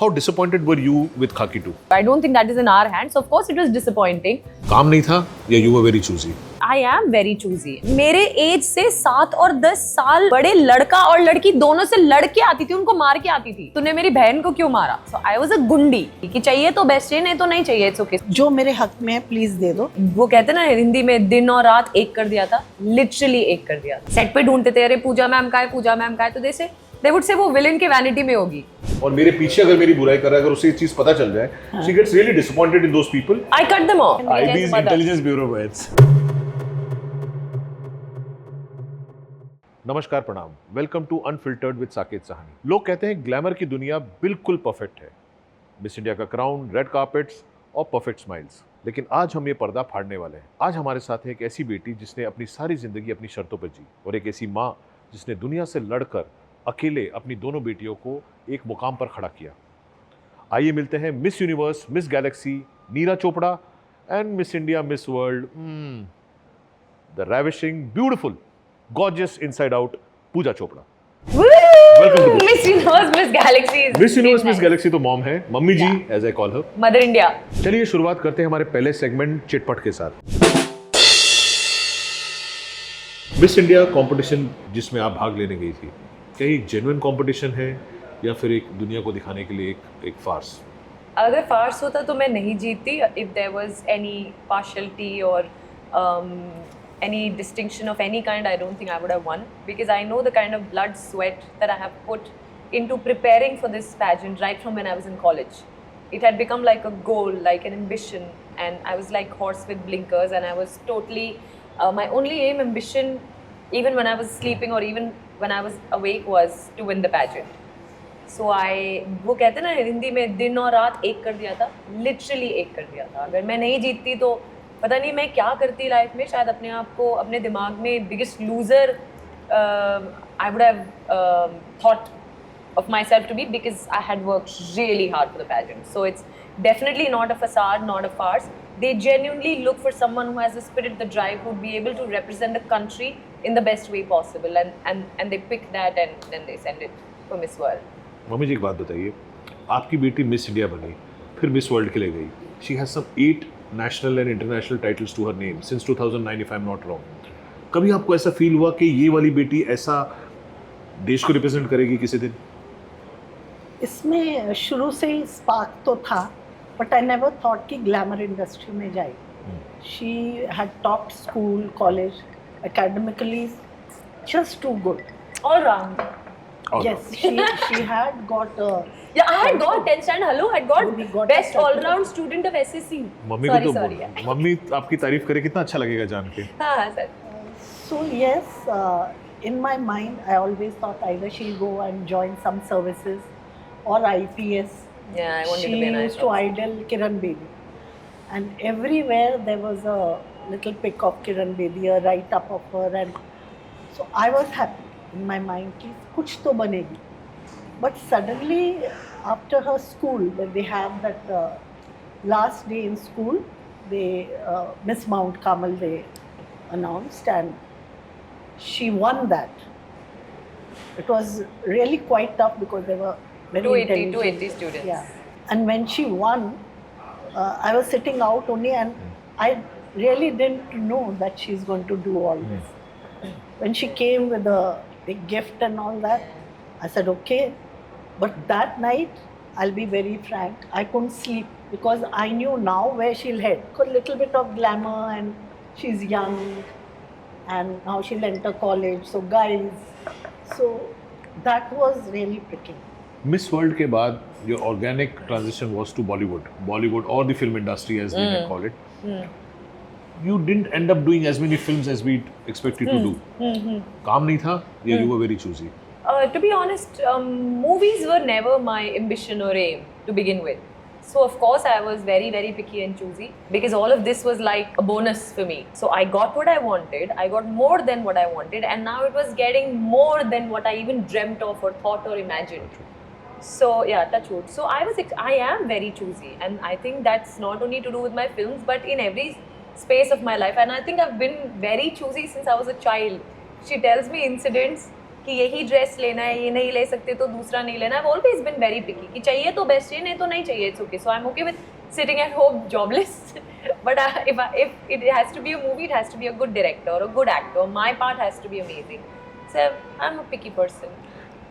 How disappointed were you with Khaki 2? I don't think that is in our hands. Of course, it was disappointing. काम नहीं था या you were very choosy? I am very choosy. मेरे as से 7 और 10 साल बड़े लड़का और लड़की दोनों से लड़ के आती थी, उनको मार के आती थी. तूने मेरी बहन को क्यों मारा? So I was a गुंडी कि चाहिए तो बेस्ट चाहिए, नहीं तो नहीं चाहिए. It's okay. जो मेरे हक में है प्लीज दे दो. वो कहते ना हिंदी में दिन और रात एक कर दिया था, लिटरली एक कर दिया था. सेट पे ढूंढते थे, अरे पूजा मैम का है, पूजा मैम का है, तो जैसे they would say वो विलेन के वैनिटी में होगी. और मेरे पीछे अगर मेरी बुराई कर रहा है, अगर उसे ये चीज पता चल जाए, she gets really disappointed in those people. I cut them off. IB's Intelligence Bureau heads. नमस्कार, प्रणाम. Welcome to unfiltered with Saket Sahani. लोग कहते हैं ग्लैमर की दुनिया बिल्कुल परफेक्ट है. मिस इंडिया का क्राउन, रेड कार्पेट्स और परफेक्ट स्माइल्स. लेकिन आज हम ये पर्दा फाड़ने वाले हैं. आज हमारे साथ है एक ऐसी बेटी जिसने अपनी सारी जिंदगी अपनी शर्तों पर जी, और एक ऐसी माँ जिसने दुनिया से लड़कर अकेले अपनी दोनों बेटियों को एक मुकाम पर खड़ा किया. आइए मिलते हैं Miss Universe, Miss Galaxy Neera Chopra and Miss India, Miss World, the ravishing, beautiful, gorgeous inside out Pooja Chopra. Miss Universe, Miss Galaxy. Miss Universe, Miss Galaxy तो मॉम है, mummy ji as I call her. Mother India. चलिए शुरुआत करते हैं हमारे पहले segment चिटपट के साथ. मिस इंडिया कंपटीशन जिसमें आप भाग लेने गई थी, क्या एक जेन्युइन कंपटीशन है या फिर एक दुनिया को दिखाने के लिए एक फार्स? अगर फार्स होता तो मैं नहीं जीतती. If there was any partiality और any distinction of any kind, I don't think I would have won, because I know the kind of blood, sweat that I have put into preparing for this pageant right from when I was in college. It had become like a goal, like an ambition, and I was like horse with blinkers, and I was totally my only aim, ambition, even when I was sleeping or even when I was awake, was to win the pageant. So वो कहते ना हिंदी में दिन और रात एक कर दिया था, literally एक कर दिया था. अगर मैं नहीं जीतती तो पता नहीं मैं क्या करती लाइफ में. शायद अपने आप को, अपने दिमाग में biggest loser I would have thought of myself to be, because I had worked really hard for the pageant. So it's definitely not a facade, not a farce. They genuinely look for someone who has the spirit, the drive, who would be able to represent the country in the best way possible, and they pick that and then they send it for Miss World. Mummy ji एक बात बताइए, आपकी बेटी miss India बनी, फिर miss world के लिए गई. She has some 8 national and international titles to her name since 2009 if I am not wrong. कभी आपको ऐसा फील हुआ कि ये वाली बेटी ऐसा देश को रिप्रेजेंट करेगी किसी दिन? इसमें शुरू से ही स्पार्क तो था, बट आई नेवर थॉट कि ग्लैमर इंडस्ट्री में जाएगी. She had topped school, college, academically just too good. All round. Yes, she had got Yeah, I had got 10th standard. Hello, I We got got best a all round student of SSC. Mummy Sorry, को तो sorry. Mummy आपकी तारीफ करे कितना अच्छा लगेगा जान के. हाँ sir. so yes, in my mind I always thought either she'll go and join some services or IPS. Yeah, I wanted She to be an used to idol Kiran Bedi, and everywhere there was a little pic of Kiran Bedi, a write up of her, and so I was happy in my mind कि कुछ तो बनेगी. But suddenly after her school, when they have that last day in school, they Miss Mount Kamal they announced, and she won that. It was really quite tough because they were very 280 intelligent. students. Yeah, and when she won, I was sitting out only, and I really didn't know that she's going to do all this. When she came with a big gift and all that, I said okay. But that night, I'll be very frank, I couldn't sleep because I knew now where she'll head. Got a little bit of glamour, and she's young, and now she'll enter college, so guys, so that was really pricking. Miss world के बाद your organic transition was to Bollywood or the film industry as we may call it. You didn't end up doing as many films as we expect you to do. काम नहीं था या you were very choosy? To be honest, movies were never my ambition or aim to begin with. So of course I was very, very picky and choosy, because all of this was like a bonus for me. So I got what I wanted, I got more than what I wanted, and now it was getting more than what I even dreamt of or thought or imagined. So yeah, touch wood. So I am very choosy, and I think that's not only to do with my films, but in every space of my life. And I think I've been very choosy since I was a child. She tells me incidents कि यही dress लेना है, ये नहीं ले सकते तो दूसरा नहीं लेना है. I've always been very picky कि चाहिए तो बेस्ट चाहिए, नहीं तो नहीं चाहिए. It's okay. So I'm okay with sitting at home jobless. But if it has to be a movie, it has to be a good director or a good actor. My part has to be amazing. So I'm a picky person.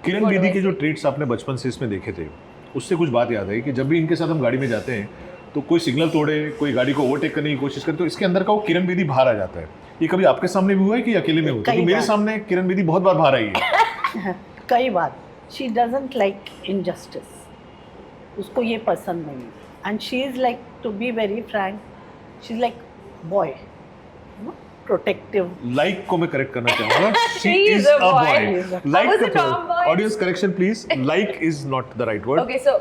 Kiran What do Bedi I के जो say? Traits आपने बचपन से इसमें देखे थे, उससे कुछ बात याद आई कि जब भी इनके साथ हम गाड़ी में जाते हैं तो कोई सिग्नल तोड़े, कोई गाड़ी को ओवरटेक करने की कोशिश करे तो इसके अंदर का वो किरण बेदी बाहर आ जाता है. ये कभी आपके सामने भी हुआ है कि अकेले में हुआ? कई तो मेरे बार. सामने किरण बेदी बहुत बार बाहर आई है. कई बार. She doesn't like injustice. उसको ये पसंद नहीं. And she is like, to be very frank, she is like boy, protective. Like को मैं करेक्ट करना चाहूंगा. She He is is a a boy. Boy. I was a tomboy. Audience correction please. Like is not the right word. Okay, so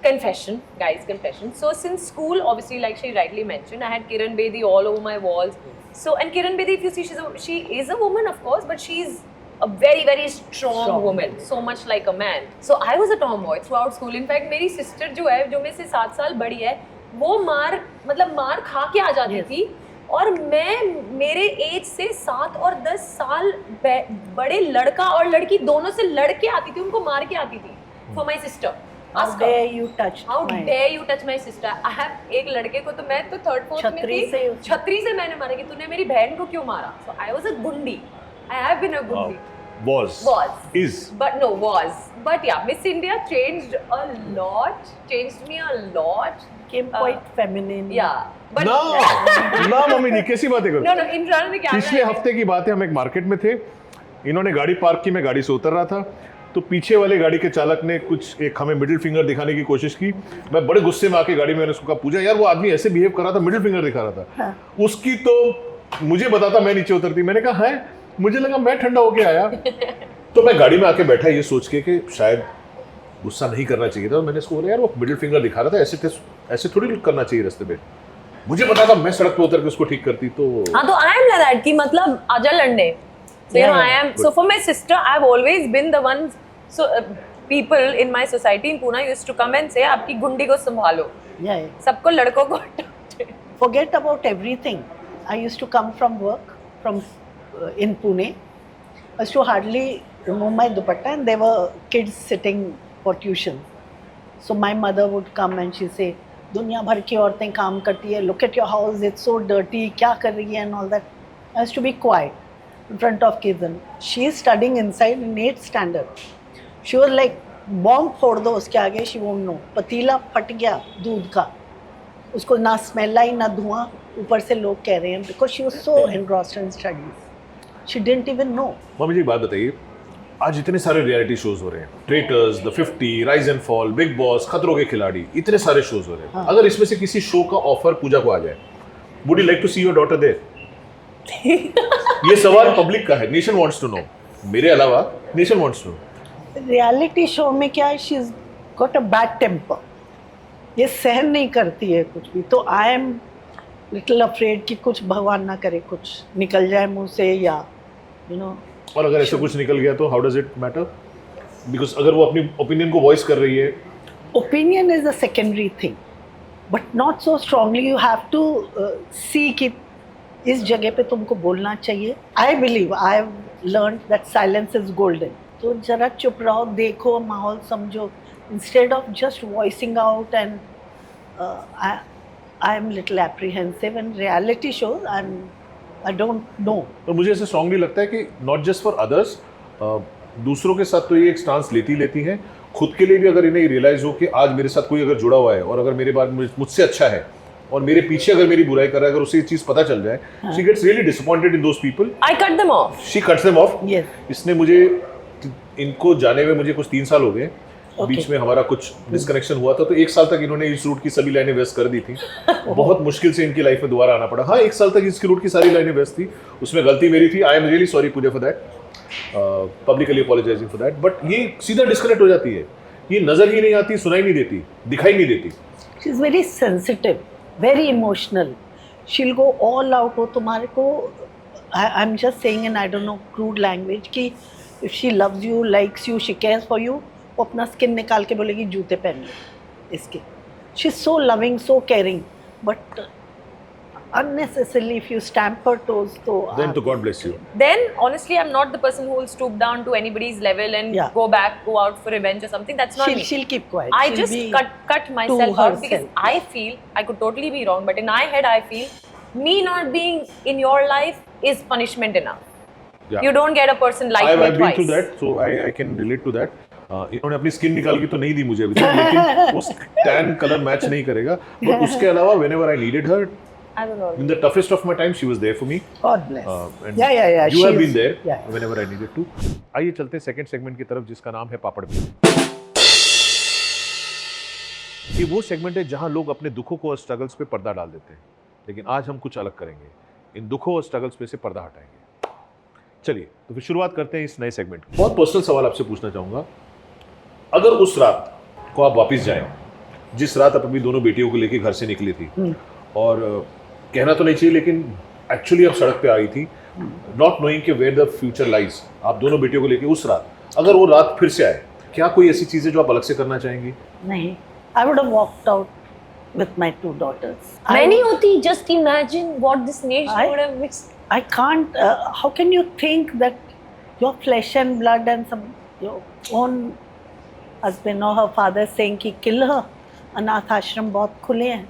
confession, guys, confession. So since school, obviously, like she rightly mentioned, I had Kiran Bedi all over my walls. So, and Kiran Bedi, if you see, she is a woman, of course, but she's a very, very strong woman, so much like a man. So I was a tomboy throughout school. In fact, मेरी sister जो है, जो मेरे से 7 साल बड़ी है, वो मार खा के आ जाती Yes. थी. और मैं मेरे एज से 7 और 10 साल बड़े लड़का और लड़की दोनों से लड़के आती थी, उनको मार के आती थी. For my sister. How Ask her. dare you touch How my... dare you touch my sister? I have एक लड़के को तो मैं तो 3rd 4th में छतरी थी, से छतरी से मैंने मारा कि तूने मेरी बहन को क्यों मारा. So I was a gundi. I have been a gundi. Was. Is. But no, was. But yeah, Miss India changed a lot. Changed me a lot. Came quite feminine. Yeah. But ना mummy जी कैसी बातें करो. no, in front of the camera. पिछले हफ्ते की बात है, हम एक मार्केट में थे, इन्होंने गाड़ी पार्क की, मैं गाड़ी से उतर रहा था तो पीछे वाले गाड़ी के चालक ने कुछ एक हमें मिडिल फिंगर दिखाने की कोशिश की. मैं बड़े गुस्से में आके गाड़ी में, मैंने उसको कहा, पूजा यार वो आदमी ऐसे बिहेव कर रहा था, मिडिल फिंगर दिखा रहा था. हाँ. उसकी तो मुझे बताता मैं नीचे उतरती. मैंने कहा है, मुझे लगा मैं ठंडा होके आया. तो मैं गाड़ी में आके बैठा ये सोच के कि शायद गुस्सा नहीं करना चाहिए था. मैंने उसको बोला यार वो मिडिल फिंगर दिखा रहा था, ऐसे थोड़ी करना चाहिए रास्ते पे. मुझे पता था, मैं सड़क पे उतर के उसको ठीक करती. तो हाँ, तो I am like that कि मतलब आजा लड़ने. So you know, I am. So for my sister, I've always been the one. So people in my society in Pune used to come and say, आपकी गुंडी को संभालो. Yeah. सबको लड़कों को Forget about everything. I used to come from work in Pune. I used to hardly remove my dupatta, and there were kids sitting for tuition. So my mother would come and she say, दुनिया भर की औरतें काम करती है. Look at your house, it's so dirty. क्या कर रही है and all that. I used to be quiet in front of kids. And she is studying inside in 8th standard. She was like, bomb फोड़ दो उसके आगे, she won't know. पतीला फट गया दूध का, उसको ना स्मेल आई ना धुआं. ऊपर से लोग कह रहे हैं because she was so engrossed in studies. She didn't even know. Mummy ji एक बात बताइए, आज इतने सारे रियलिटी शोज हो रहे हैं, traitors, the 50, rise and fall, big boss, खतरों के खिलाड़ी, इतने सारे शोज हो रहे हैं. हाँ. अगर इसमें से किसी शो का ऑफर पूजा को आ जाए, would you like to see your daughter there? ये सवाल पब्लिक का है, नेशन वांट्स टू नो. मेरे अलावा nation wants to know. Reality show में क्या है, she is got a bad temper. ये सहन नहीं करती है कुछ भी. तो आई एम लिटिल अफ्रेड कि कुछ भगवान ना करे कुछ निकल जाए मुंह से, या यू नो. और अगर ऐसे कुछ निकल गया तो how does it matter? Because अगर वो अपनी ओपिनियन को वॉइस कर रही है. Opinion is a secondary thing, but not so strongly. You have to see कि इस जगह पे तुमको बोलना चाहिए. I believe, I have learn that silence is golden. तो जरा चुप रहो, देखो, माहौल समझो, instead of just voicing out. And I am little apprehensive in reality shows. I don't no. और मुझे ऐसे स्ट्रांगली लगता है कि नॉट जस्ट फॉर अदर्स, दूसरों के साथ तो ये एक स्टांस लेती हैं, खुद के लिए भी अगर इन्हें रियलाइज हो कि आज मेरे साथ कोई अगर जुड़ा हुआ है और अगर मेरे बाद मुझसे अच्छा है और मेरे पीछे अगर मेरी बुराई कर रहा है, अगर उसे ये चीज़ पता चल जाए, she gets really disappointed in those people. I cut them off. She cuts them off. Yes. इसने मुझे, इनको जाने में मुझे कुछ 3 साल हो गए. Okay. बीच में हमारा कुछ डिस्कनेक्शन हुआ था, तो 1 साल तक इन्होंने इस रूट की सभी लाइनें व्यस्त कर दी थी. बहुत मुश्किल से इनकी लाइफ में दोबारा आना पड़ा. हाँ, 1 साल तक इसकी रूट की सारी लाइनें व्यस्त थी, उसमें गलती मेरी थी. I am really sorry Pooja for that, publicly apologising for that. But ये सीधा डिस्कनेक्ट हो जाती है, ये नजर ही नहीं आती, सुनाई नहीं देती, दिखाई नहीं देती. She is very sensitive, very emotional. She will go all out. हो तुम्हारे को, I am just saying in, I don't know, crude language, कि if she loves you, likes you, she cares for you, वो अपना skin निकाल के बोलेगी जूते पहन लो इसके. She is so loving, so caring. But unnecessarily if you stamp her toes, तो Then to God bless you. Then honestly, I'm not the person who will stoop down to anybody's level and Yeah. go out for revenge or something. That's not me. she'll keep quiet. I She'll just be cut myself out because herself. I feel, I could totally be wrong, but in my head I feel me not being in your life is punishment enough. Yeah. You don't get a person like I've me been twice. through that, so I can relate to that. इन्होंने अपनी skin निकाल के तो नहीं दी मुझे अभी तक, लेकिन उस टैन कलर मैच नहीं करेगा, बट उसके अलावा whenever I needed her I will always. in the toughest of my time, she was there for me. God bless. And Yeah. You have she's- been there Yeah. whenever I needed to. आइए चलते हैं second segment की तरफ, जिसका नाम है पापड़ भी। ये वो सेगमेंट है जहां लोग अपने दुखों को और स्ट्रगल्स पे पर्दा डाल देते हैं, लेकिन आज हम कुछ अलग करेंगे, इन दुखों और स्ट्रगल्स पे से पर्दा हटाएंगे। चलिए तो फिर शुरुआत करते हैं इस नए सेगमेंट की। बहुत पर्सनल सवाल आपसे पूछना चाहूंगा, अगर उस रात को आप वापस जाएं जिस रात आप अपनी दोनों बेटियों को लेके घर से निकली थी, और कहना तो नहीं चाहिए लेकिन एक्चुअली आप सड़क पे आई थी, नॉट नोइंग कि वेयर द फ्यूचर लाइज, आप दोनों बेटियों को लेके उस रात, अगर वो रात फिर से आए, क्या कोई ऐसी चीजें जो आप अलग से करना चाहेंगी? नहीं, I would have walked out with my 2 daughters. Many hoti, just imagine what this nation I- would have mixed. I can't. How can you think that your flesh and blood and some your own husband or her father saying कि kill her? अनाथ आश्रम बहुत खुले हैं,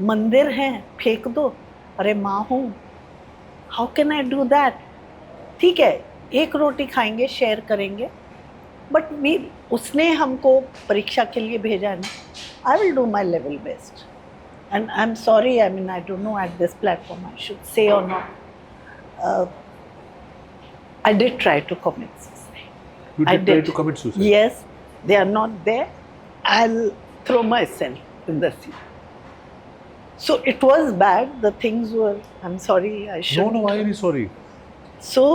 मंदिर हैं, फेंक दो, अरे माँ हूँ, how can I do that? ठीक है, एक रोटी खाएंगे, शेयर करेंगे, बट मी उसने हमको परीक्षा के लिए भेजा है ना, I will do my level best and I am sorry, I mean I don't know at this platform I should say और not, I did try to commit suicide. You I did try did. to commit suicide. Yes, they are not there. I'll throw myself in the sea. So it was bad. The things were. I'm sorry. I No, should. why are you sorry? So,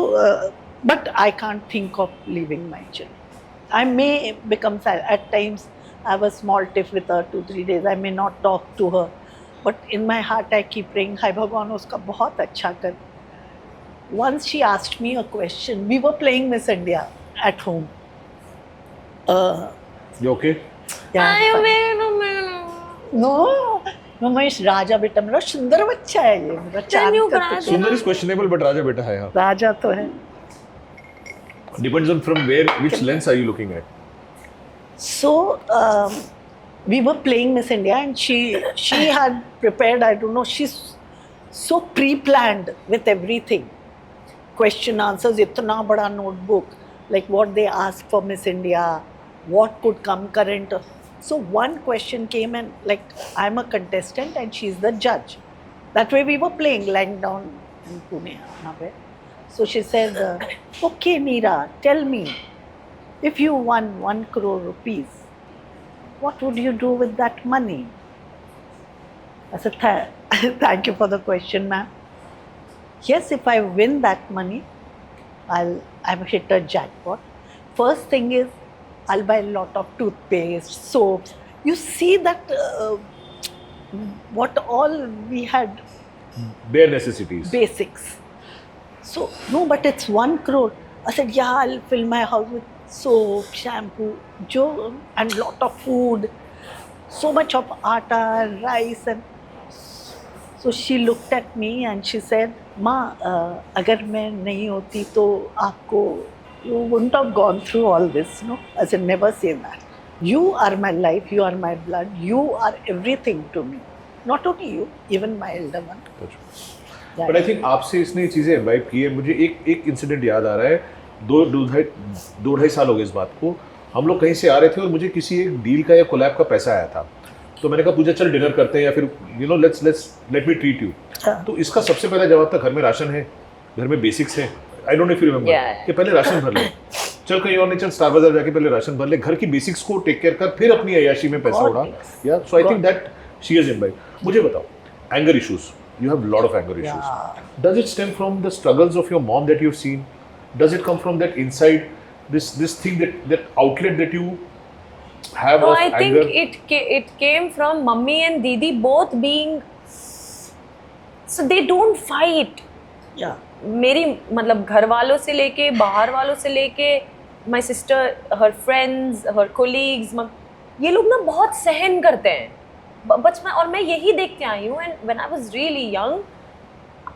but I can't think of leaving my children. I may become sad at times. I have a small tiff with her 2-3 days. I may not talk to her, but in my heart I keep praying. Hi Bhagwan, उसका बहुत अच्छा कर. Once she asked me a question. We were playing Miss India at home. You okay? Yeah, fine. No, Mahesh, राजा बेटा मेरा सुंदर बच्चा है, ये मेरा चांद you का cry? टुकड़ा। सुंदर is questionable, but राजा बेटा है, हाँ. राजा तो है. Depends on from where, which lens are you looking at? So we were playing Miss India, and she had prepared. I don't know. She's so pre-planned with everything. Question answers, इतना बड़ा notebook, like what they asked for Miss India, what could come current. So one question came, and like I'm a contestant and she's the judge. That way we were playing, lying down in Pune. So she said, "Okay, Neera, tell me, if you won 1 crore rupees, what would you do with that money?" I said, "Thank you for the question, ma'am. Yes, if I win that money, I've hit a jackpot. First thing is, I'll buy a lot of toothpaste, soaps. You see that what all we had, Bare necessities. basics. So, no, but it's 1 crore. I said, yeah, I'll fill my house with soap, shampoo, and lot of food. So much of atta, rice, and so she looked at me and she said, "माँ, अगर मैं नहीं होती तो आपको, you wouldn't have gone through all this, no?" I said, "Never say that. You are my life, you are my blood, you are everything to me. Not only you, even my elder one." But I think आपसे इसने ये चीज़ें invite की है। मुझे एक incident याद आ रहा है, दो ढाई साल हो गए इस बात को। हम लोग कहीं से आ रहे थे और मुझे किसी एक डील का या कोलैब का पैसा आया था, तो मैंने कहा पूजा चल डिनर करते हैं, या फिर you know let me treat you. तो इसका सबसे पहला जवाब था, घर में राशन है, घर में बेसिक्स है। आई don't know if you remember कि पहले राशन भर ले, चल कहीं और नहीं, चल स्टार बाजार जाके पहले राशन भर ले, घर की बेसिक्स को टेक केयर कर, फिर अपनी अय्याशी में पैसा उड़ा। या so I think that she is invite. मुझे बताओ, anger issues, you have a lot of anger issues. Does it stem from the struggles of your mom that you've seen? Does it come from that inside, this thing, that outlet that you have No, of I anger? think it came from mummy and didi both being, so they don't fight. Yeah. मेरी मतलब घर वालों से लेके बाहर वालों से लेके my sister, her friends, her colleagues, ये लोग ना बहुत सहन करते हैं, बचपन, और मैं यही देखते आई हूँ. And when I was really young,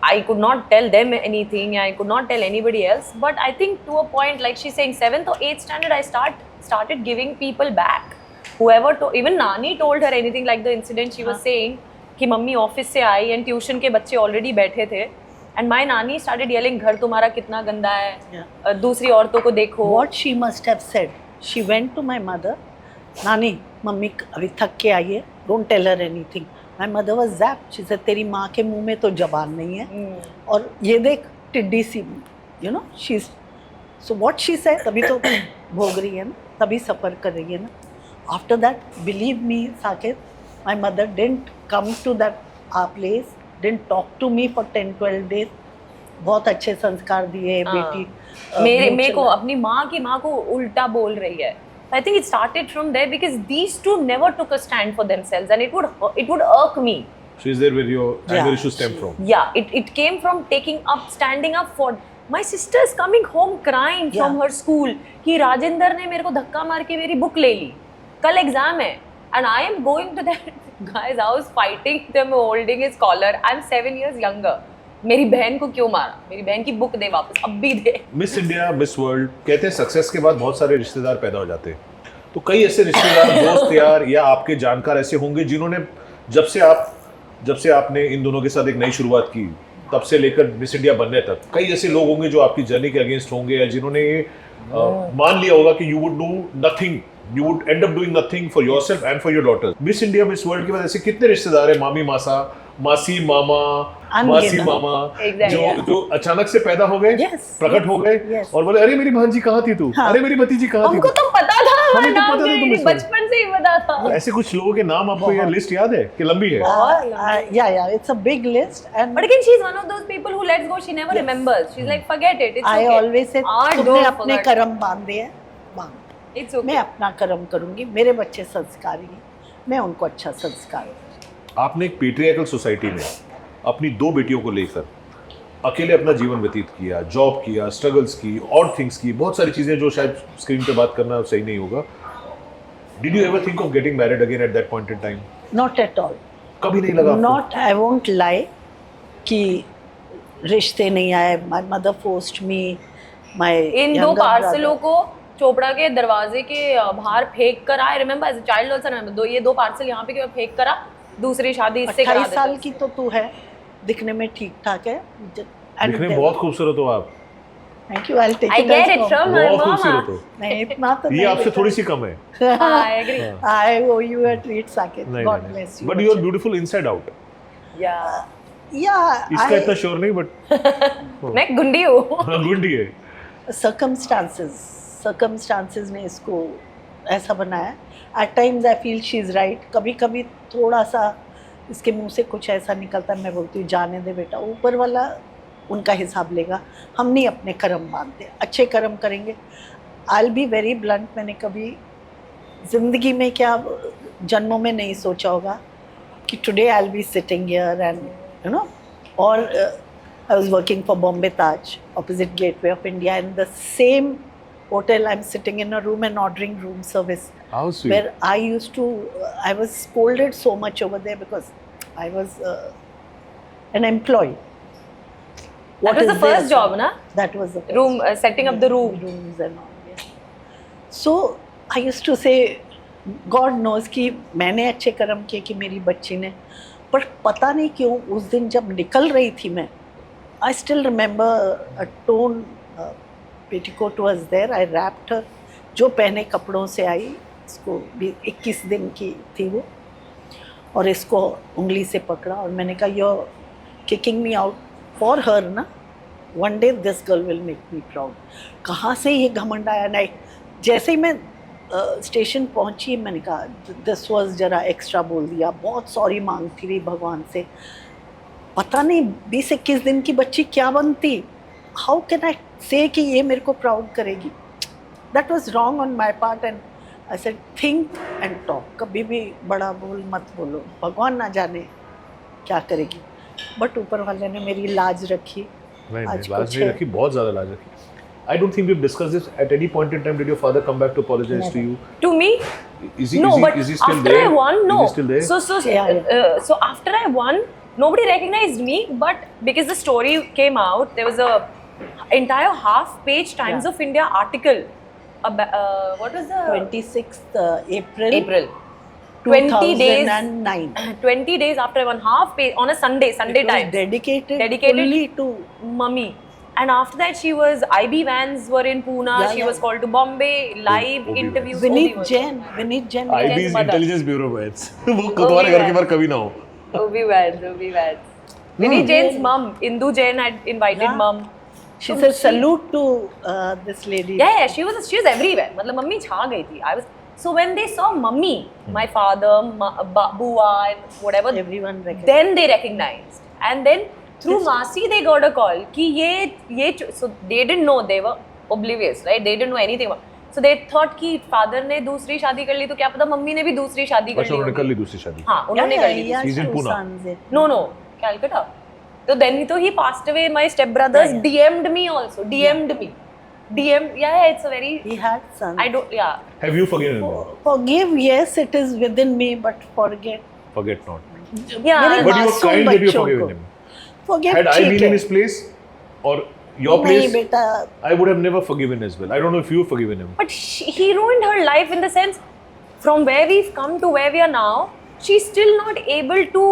I could not tell them anything. I could not tell anybody else. But I think to a point, like she's saying, 7th or 8th standard, I started giving people back. Whoever, even Nani told her anything like the incident she was saying, कि mummy office से आई and tuition के बच्चे already बैठे थे. And my Nani started yelling, घर तुम्हारा कितना गंदा है, दूसरी औरतों को देखो. What she must have said, she went to my mother, नानी मम्मी अभी थक के आई है, don't tell her anything. My mother was zapped. She said, तेरी माँ के मुंह में तो जबान नहीं है और ये देख टिड्डी सी, you know, she's so what she said, तभी तो भोग रही है ना, तभी सफ़र कर रही है ना. After that, believe me, Saket, my mother didn't come to that our place, didn't talk to me for 10-12 days. बहुत अच्छे संस्कार दिए बेटी. मेरे को अपनी माँ को उल्टा बोल रही है. I think it started from there because these two never took a stand for themselves, and it would irk me. So is there where your anger issue stem from? Yeah, it came from standing up for my sister is coming home crying from her school कि राजेंद्र ने मेरे को धक्का मार के मेरी book ले ली, कल एग्जाम है, and I am going to that guys house fighting them, holding his collar. I'm 7 years younger. मेरी बहन को क्यों मारा, मेरी बहन की बुक दे वापस, अब भी दे. मिस इंडिया, मिस वर्ल्ड, कहते हैं सक्सेस के बाद बहुत सारे रिश्तेदार पैदा हो जाते हैं. तो कई ऐसे रिश्तेदार, दोस्त यार या आपके जानकार ऐसे होंगे जिन्होंने जब से आपने इन दोनों के साथ एक नई शुरुआत की, तब से लेकर मिस इंडिया बनने तक कई ऐसे लोग होंगे जो आपकी जर्नी के अगेंस्ट होंगे या जिन्होंने ये मान लिया होगा कि you would do nothing, you would end up doing nothing for yourself and for your daughters. Miss India, Miss World के बाद ऐसे कितने रिश्तेदार हैं, मामी मासा, मासी मामा, मासी मामा, जो अचानक से पैदा हो गए, प्रकट हो गए और बोले अरे मेरी भांजी कहाँ थी तू, अरे मेरी भतीजी कहाँ थी. हमको तो पता था, हमें तो पता था, बचपन से ही पता था. ऐसे कुछ लोगों के नाम आपको ये लिस्ट याद है कि लंबी है? Yeah, it's a big list. And but again, she's one of those people who lets go. She never remembers. She's like, forget it. It's I okay. always say, तुमने अपने कर्म बांधे हैं, बांध. It's okay. मैं अपना कर्म करूंगी, मेरे बच्चे संस्कारी हैं, मैं उनको अच्छा संस्कार दूंगी. आपने एक पेट्रियार्कल सोसाइटी में अपनी 2 बेटियों को लेकर अकेले अपना जीवन व्यतीत किया, जॉब किया, स्ट्रगल्स की, और थिंग्स की, बहुत सारी चीज़ें जो शायद स्क्रीन पे बात करना सही नहीं होगा. Did you ever think of getting married again at that point in time? Not at all. कभी नहीं लगा आपको? Not, I won't lie कि रिश्ते नहीं आए. My mother forced me, my इन 2 पार्सलों को चोपड़ा के दरवाजे के बाहर फेंक कर आए. Remember as a child also remember, ये 2 पार्सल यहाँ पे फेंक करा, दूसरी शादी इससे करा. 28 साल की तो तू है, दिखने में ठीक ठाक है, दिखने में बहुत खूबसूरत हो आप. Thank you, I will take I get it from her बहुत mama. खूबसूरत हो. नहीं इतना तो ये आपसे थोड़ी सी कम है. I agree. I owe you a treat, Saket. God bless you. But you are beautiful inside out. Yeah. Yeah, इसका इतना श्योर नहीं, बट मैं गुंडी हूँ. गुंडी है. circumstances ने इसको ऐसा बनाया. At times I feel she is right. कभी कभी थोड़ा सा इसके मुंह से कुछ ऐसा निकलता है, मैं बोलती हूँ जाने दे बेटा, ऊपर वाला उनका हिसाब लेगा, हम नहीं अपने कर्म बांधते, अच्छे कर्म करेंगे. I'll be very blunt, मैंने कभी ज़िंदगी में क्या जन्मों में नहीं सोचा होगा कि today I'll be sitting here and you know, or I was working for Bombay Taj, opposite Gateway of India, in the same hotel I'm sitting in a room and ordering room service. How sweet. Where I used to, I was scolded so much over there because I was an employee. That was the first job, na? That was the first Room, setting up the room. Rooms and all. Yeah. So I used to say, God knows कि मैंने अच्छे कर्म किए कि मेरी बच्ची ने, पर पता नहीं क्यों उस दिन जब निकल रही थी मैं, I still remember a torn petticoat was there. I wrapped her. जो पहने कपड़ों से आई, इसको भी 21 दिन की थी वो, और इसको उंगली से पकड़ा और मैंने कहा you're kicking me out for her ना, one day this girl will make me proud. कहाँ से ये घमंड आया. नहीं, जैसे ही मैं स्टेशन पहुंची मैंने कहा दिस वाज जरा एक्स्ट्रा बोल दिया, बहुत सॉरी मांगती रही भगवान से. पता नहीं 20-21 दिन की बच्ची क्या बनती, हाउ कैन आई से कि ये मेरे को प्राउड करेगी. That was wrong on my part and I said think and talk. कभी भी बड़ा बोल मत बोलो, भगवान ना जाने क्या करेगी. बट ऊपर वाले ने मेरी लाज रखी. नहीं, लाज नहीं रखी, बहुत ज़्यादा लाज रखी. I don't think we've discussed this at any point in time. Did your father come back to apologize to you? To me, Is he, no, is he, but is he still after there? I won, no. Is he still there? So after I won, nobody recognized me. But because the story came out, there was a entire half-page Times of India article. What was the 26th April, 20 days. 2009. 20 days after I won, half page on a Sunday It was Times. dedicated fully to Mummy. And after that, she was IB Vans were in Pune. Yeah, she yeah. was called to Bombay. Live Obi interviews. Vineet Obi Jain. Vineet Jain. IB's mother. Intelligence Bureau Vans. वो तुम्हारे घर के बाहर कभी ना हो. Obi Vans. Vineet Jain's mum, Indu Jain, had invited Yeah. mum. She So said she- salute to this lady. Yeah, she was everywhere. मतलब mummy छा गई थी. So when they saw mummy, my father, Bua, and whatever, Everyone recognized. then they recognized. And then through Masi they got a call कि ये so they didn't know, they were oblivious, right? They didn't know anything about. So they thought कि father ने दूसरी शादी कर ली तो क्या पता मम्मी ने भी दूसरी शादी कर अच्छा ली उन्होंने कर होगी. ली दूसरी शादी. हाँ उन्होंने कर ली. he has He's in two Pune. sons. No, Calcutta. So then he passed away. My stepbrothers Yeah, DM'd me also. DM'd me. Yeah, it's a very. He had sons. I don't. Yeah. Have you forgiven him? Forgive, yes, it is within me, but forget. Forget not. Yeah. मेरे But you were मासूम kind that you बच्चों forgiven को. him. Forgive Had I ठीक been है. in his place or your नहीं place, बेटा, I would have never forgiven as well. I don't know if you've forgiven him. But he ruined her life in the sense, from where we've come to where we are now, she's still not able to,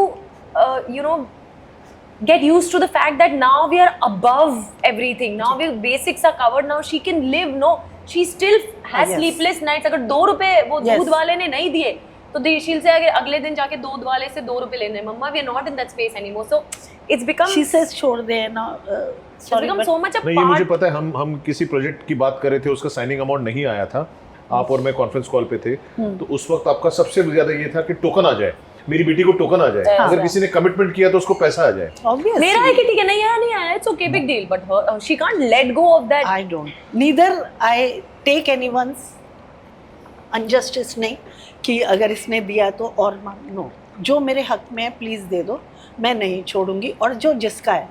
get used to the fact that now we are above everything. Now we basics are covered. Now she can live. No, she still has Yes. sleepless nights. अगर 2 रुपए वो Yes. दूध वाले ने नहीं दिए, तो शील से अगले दिन जाके दूध वाले से 2 रुपए लेने. Mama, we are not in that space anymore. So it's become. she says छोड़ दे ना. it's Sorry, become but so much a नहीं ये मुझे part. पता है हम किसी प्रोजेक्ट की बात कर रहे थे उसका साइनिंग अमाउंट नहीं आया था आप और मैं कॉन्फ्रेंस कॉल पे थे तो उस वक्त आपका सबसे ज्यादा ये था कि टोकन आ जाए मेरी बेटी को टोकन आ जाए हाँ। अगर किसी ने कमिटमेंट किया तो उसको पैसा आ जाए obviously. मेरा है कि ठीक है नहीं आया it's okay big deal but she can't let go of that. I don't. Neither I take anyone's injustice नहीं कि अगर इसने दिया तो और नो जो मेरे हक में है प्लीज दे दो मैं नहीं छोड़ूंगी और जो जिसका है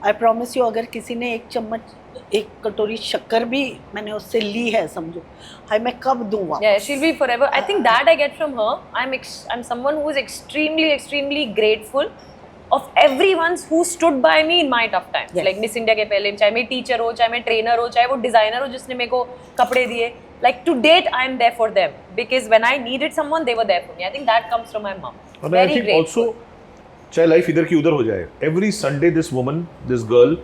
आई प्रॉमिस यू अगर किसी ने एक चम्मच एक कटोरी शक्कर भी मैंने उससे ली है समझो हाय मैं कब दूँ वापस. Yeah, she'll be forever. I think that I get from her. I'm someone who is extremely grateful of everyone who stood by me in my tough times. Yes. Like Miss India के पहले चाहे मैं teacher हो चाहे मैं trainer हो चाहे वो डिजाइनर हो जिसने मेरे को कपड़े दिए. Like to date I am there for them because when I needed someone they were there for me. I think that comes from my mom. और आई थिंक ऑल्सो चाहे लाइफ इधर की उधर हो जाए every Sunday this woman this girl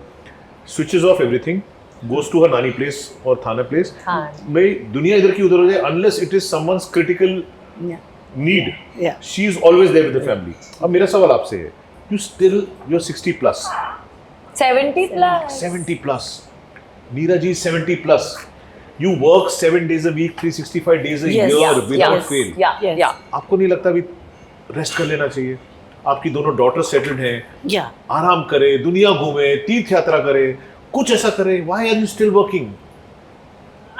switches off everything goes to her nani place और थाना place हाँ. भाई दुनिया इधर की उधर हो जाए unless it is someone's critical Yeah. Need Yeah. She is always there with the family अब मेरा सवाल आपसे है you still you are 60 plus 70 plus. 70 plus Neera ji 70 plus you work 7 days a week 365 days a Yes. year Yeah. without Yes. fail Yeah. Yes. Yeah. आपको नहीं लगता अभी rest कर लेना चाहिए आपकी दोनों डॉटर सेटल्ड हैं Yeah. आराम करे दुनिया घूमे तीर्थ यात्रा करे कुछ ऐसा करे why are you still working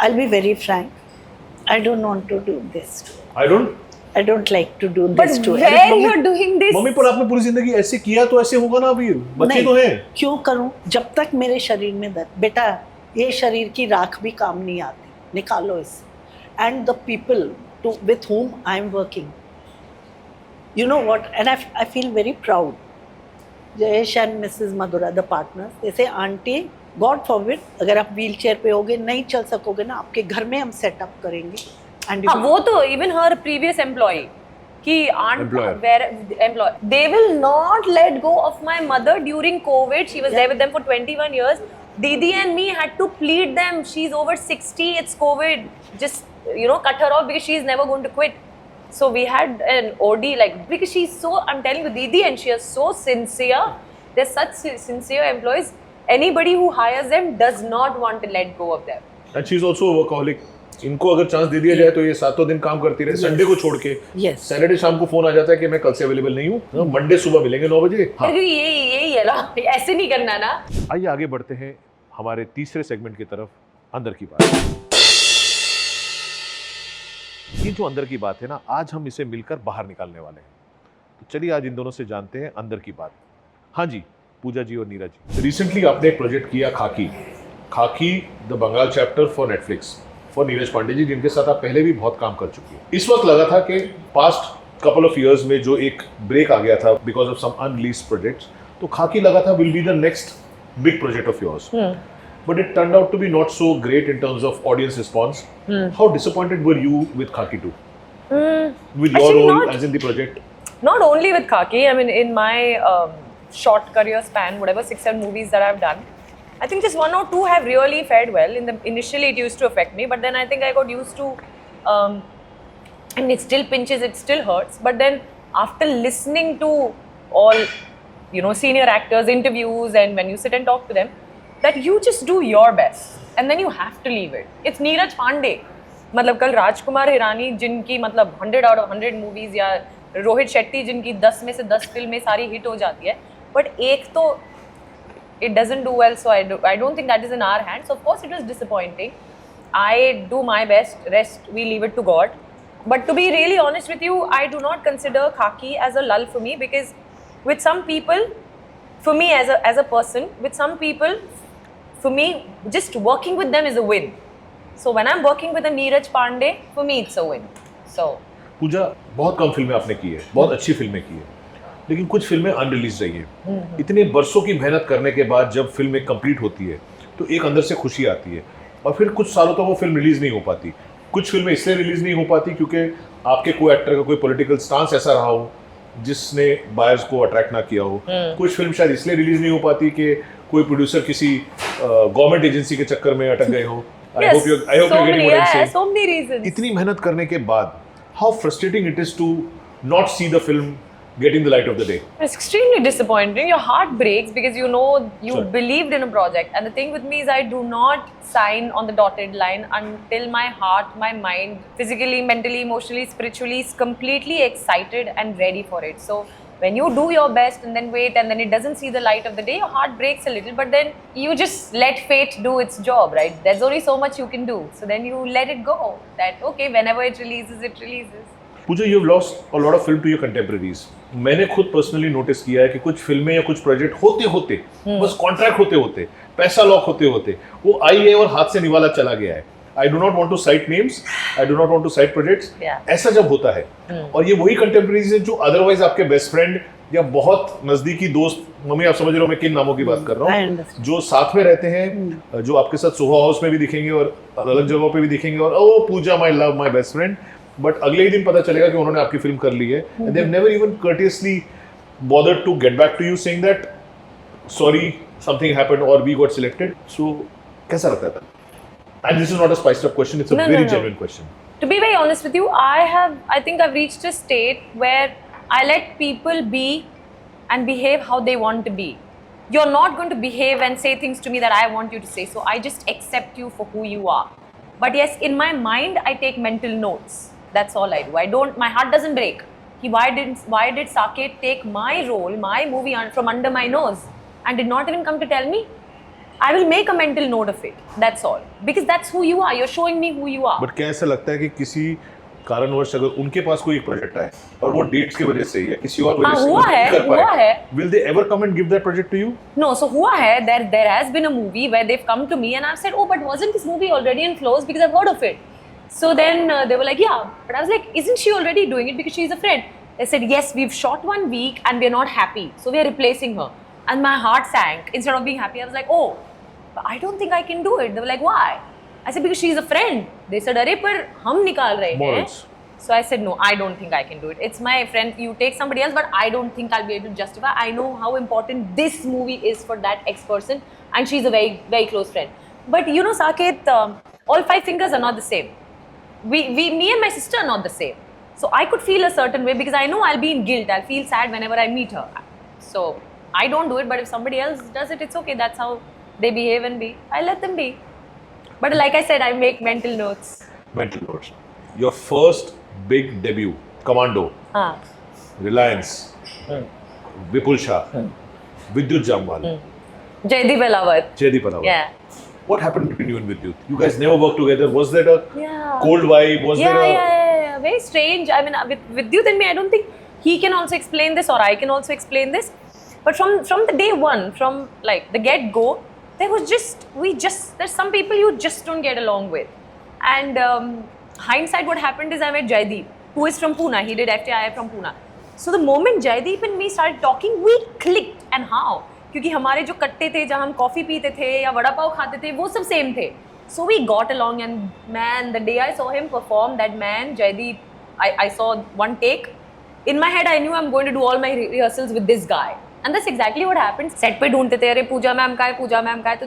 I'll be very frank. I don't want to do this. I don't like to do But this to where everybody. you're doing this? Mummy पर आपने पूरी जिंदगी ऐसे किया तो ऐसे होगा ना अभी बच्चे नहीं, तो हैं क्यों करूं जब तक मेरे शरीर में दर्द बेटा ये शरीर की राख भी काम नहीं आती निकालो इसे and the people to with whom I am working you know what and I feel very proud Jayesh and Mrs Madhura the partners जैसे आंटी गॉड फॉरबिड अगर आप व्हील चेयर पे होगे नहीं चल सकोगे ना आपके घर में हम सेटअप करेंगे एंड हाँ वो तो even her previous employee कि aunt Employer. where employer they will not let go of my mother during COVID. She was there with them for 21 years. Didi and me had to plead them. She's over 60. It's COVID. Just cut her off because she's never going to quit. So we had an OD because she's so I'm telling you Didi and she is so sincere. They're such sincere employees. Anybody who hires them does not want to let go of them. and she is also a workaholic इनको अगर chance दे दिया जाए तो ये सातों दिन काम करती रहे संडे को छोड़ के Yes. सैटरडे शाम को फोन आ जाता है कि मैं कल से अवेलेबल नहीं हूँ मंडे सुबह मिलेंगे 9 बजे हाँ क्योंकि यही है ना ऐसे नहीं करना ना. आइए आगे बढ़ते हैं हमारे तीसरे सेगमेंट की तरफ अंदर की बात ये जो अंदर की बात है ना आज हम इसे मिलकर बाहर निकालने वाले हैं तो चलिए आज इन दोनों से जानते हैं अंदर की बात हाँ जी पूजा जी और नीरा जी रिसेंटली आपने एक प्रोजेक्ट किया Khakee Khakee the Bengal chapter for Netflix for Neeraj Pandey ji, जिनके साथ आप पहले भी बहुत काम कर चुकी हैं। इस वक्त लगा था कि पास्ट कपल ऑफ इयर्स में जो एक ब्रेक आ गया था because of some unreleased projects, तो खाकी लगा था will be the next big project of yours, but it turned out to be not so great in terms of audience response. How disappointed were you with Khaki 2? With your Actually, role not- as in the project? Not only with Khaki, I mean, in my short career span, whatever 6-7 movies that I've done, I think just 1 or 2 have really fared well. Initially, it used to affect me, but then I think I got used to. I mean, it still pinches, it still hurts, but then after listening to all, senior actors' interviews, and when you sit and talk to them, that you just do your best, and then you have to leave it. It's Neeraj Pandey. मतलब कल राजकुमार हिरानी जिनकी मतलब 100 out of 100 movies, या रोहित शेट्टी जिनकी 10 में से 10 फिल्में सारी हिट हो जाती है, बट एक तो it doesn't do well, so I don't think that is in our hands. So of course it was disappointing. I do my best, rest we leave it to God. But to be really honest with you, I do not consider Khaki as a lull for me, because with some people, for me as a person, with some people, for me, just working with them is a win. So when I'm working with a Neeraj Pandey, for me it's a win. So पूजा, बहुत कम फिल्में आपने की है, बहुत अच्छी फिल्में की है, लेकिन कुछ फिल्में अनरिलीज रही हैं। इतने बरसों की मेहनत करने के बाद जब फिल्म एक कंप्लीट होती है तो एक अंदर से खुशी आती है, और फिर कुछ सालों तक वो फिल्म रिलीज नहीं हो पाती। कुछ फिल्में इसलिए रिलीज नहीं हो पाती क्योंकि आपके कोई एक्टर का कोई पॉलिटिकल स्टांस ऐसा रहा हो जिसने बायर्स को अट्रैक्ट ना किया हो। कुछ फिल्म शायद इसलिए रिलीज नहीं हो पाती कि कोई प्रोड्यूसर किसी गवर्नमेंट एजेंसी के चक्कर में अटक गए हो। I hope you're getting what I'm saying. So many reasons. इतनी मेहनत करने के बाद how frustrating it is to not see the film getting the light of the day. It's extremely disappointing. Your heart breaks because you know you Sure. believed in a project. And the thing with me is I do not sign on the dotted line until my heart, my mind, physically, mentally, emotionally, spiritually is completely excited and ready for it. So when you do your best and then wait and then it doesn't see the light of the day, your heart breaks a little, but then you just let fate do its job, right? There's only so much you can do. So then you let it go. That okay, whenever it releases, it releases. Pooja, you've lost a lot of film to your contemporaries. मैंने खुद personally notice किया है कि कुछ फिल्में या कुछ project होते होते बस कॉन्ट्रैक्ट होते होते पैसा लॉक होते होते वो आई है और हाथ से निवाला चला गया है। I do not want to cite names, I do not want to cite projects. ऐसा जब होता है और ये वही कंटेम्परेरीज हैं जो अदरवाइज आपके बेस्ट फ्रेंड या बहुत नजदीकी दोस्त, मम्मी आप समझ रहे हो मैं किन नामों की बात कर रहा हूँ, जो साथ में रहते हैं, जो आपके साथ सोहा हाउस में भी दिखेंगे और अलग जगहों पे भी दिखेंगे और oh Pooja my love my best friend, but अगले ही दिन पता चलेगा कि उन्होंने आपकी फिल्म कर ली है and they have never even courteously bothered to get back to you saying that sorry something happened or we got selected. So कैसा लगता था? And this is not a spiced up question, it's a very genuine question. To be very honest with you, I think I've reached a state where I let people be and behave how they want to be. You're not going to behave and say things to me that I want you to say, so I just accept you for who you are. But yes, in my mind, I take mental notes. That's all I do. My heart doesn't break. Why did Saket take my role, my movie from under my nose and did not even come to tell me? I will make a mental note of it. That's all. Because that's who you are. You're showing me who you are. But क्या ऐसा लगता है कि किसी कारणवश अगर उनके पास कोई एक प्रोजेक्ट आए और वो डेट्स की वजह से या किसी और वजह से हुआ है, will they ever come and give that project to you? No, so हुआ है, there has been a movie where they've come to me and I've said, oh, but wasn't this movie already in flows because I've heard of it. So then they were like, yeah, but I was like, isn't she already doing it because she's a friend? They said, yes, we've shot 1 week and we're not happy, so we're replacing her. And my heart sank. Instead of being happy, I was like, oh, but I don't think I can do it. They were like, why? I said, because she's a friend. They said, अरे पर हम निकाल रहे हैं. So I said, no, I don't think I can do it. It's my friend. You take somebody else, but I don't think I'll be able to justify. I know how important this movie is for that ex person, and she's a very, very close friend. But you know, Saket, all 5 fingers are not the same. Me and my sister are not the same. So I could feel a certain way because I know I'll be in guilt. I'll feel sad whenever I meet her. So I don't do it, but if somebody else does it, it's okay. That's how they behave and be. I let them be. But like I said, I make mental notes. Mental notes. Your first big debut, Commando, Reliance, Vipul Shah, Vidyut Jamwal, Jaideep Ahlawat. Yeah. What happened between you and Vidyut? You guys never worked together. Was there a cold vibe? Was there a... Yeah. Very strange. I mean, with Vidyut and me, I don't think he can also explain this or I can also explain this. But from the day one, from like the get-go, there's some people you just don't get along with. And hindsight, what happened is I met Jaideep, who is from Pune. He did FTII from Pune. So the moment Jaideep and me started talking, we clicked. And how? क्योंकि हमारे जो कट्टे थे, जहाँ हम coffee पीते थे या वड़ा पाव खाते थे, वो सब सेम थे. So we got along, and man, the day I saw him perform, that man, Jaideep, I saw one take. In my head, I knew I'm going to do all my rehearsals with this guy. And that's exactly what happened. Set पे ढूंढते थे, अरे पूजा ma'am का है, तो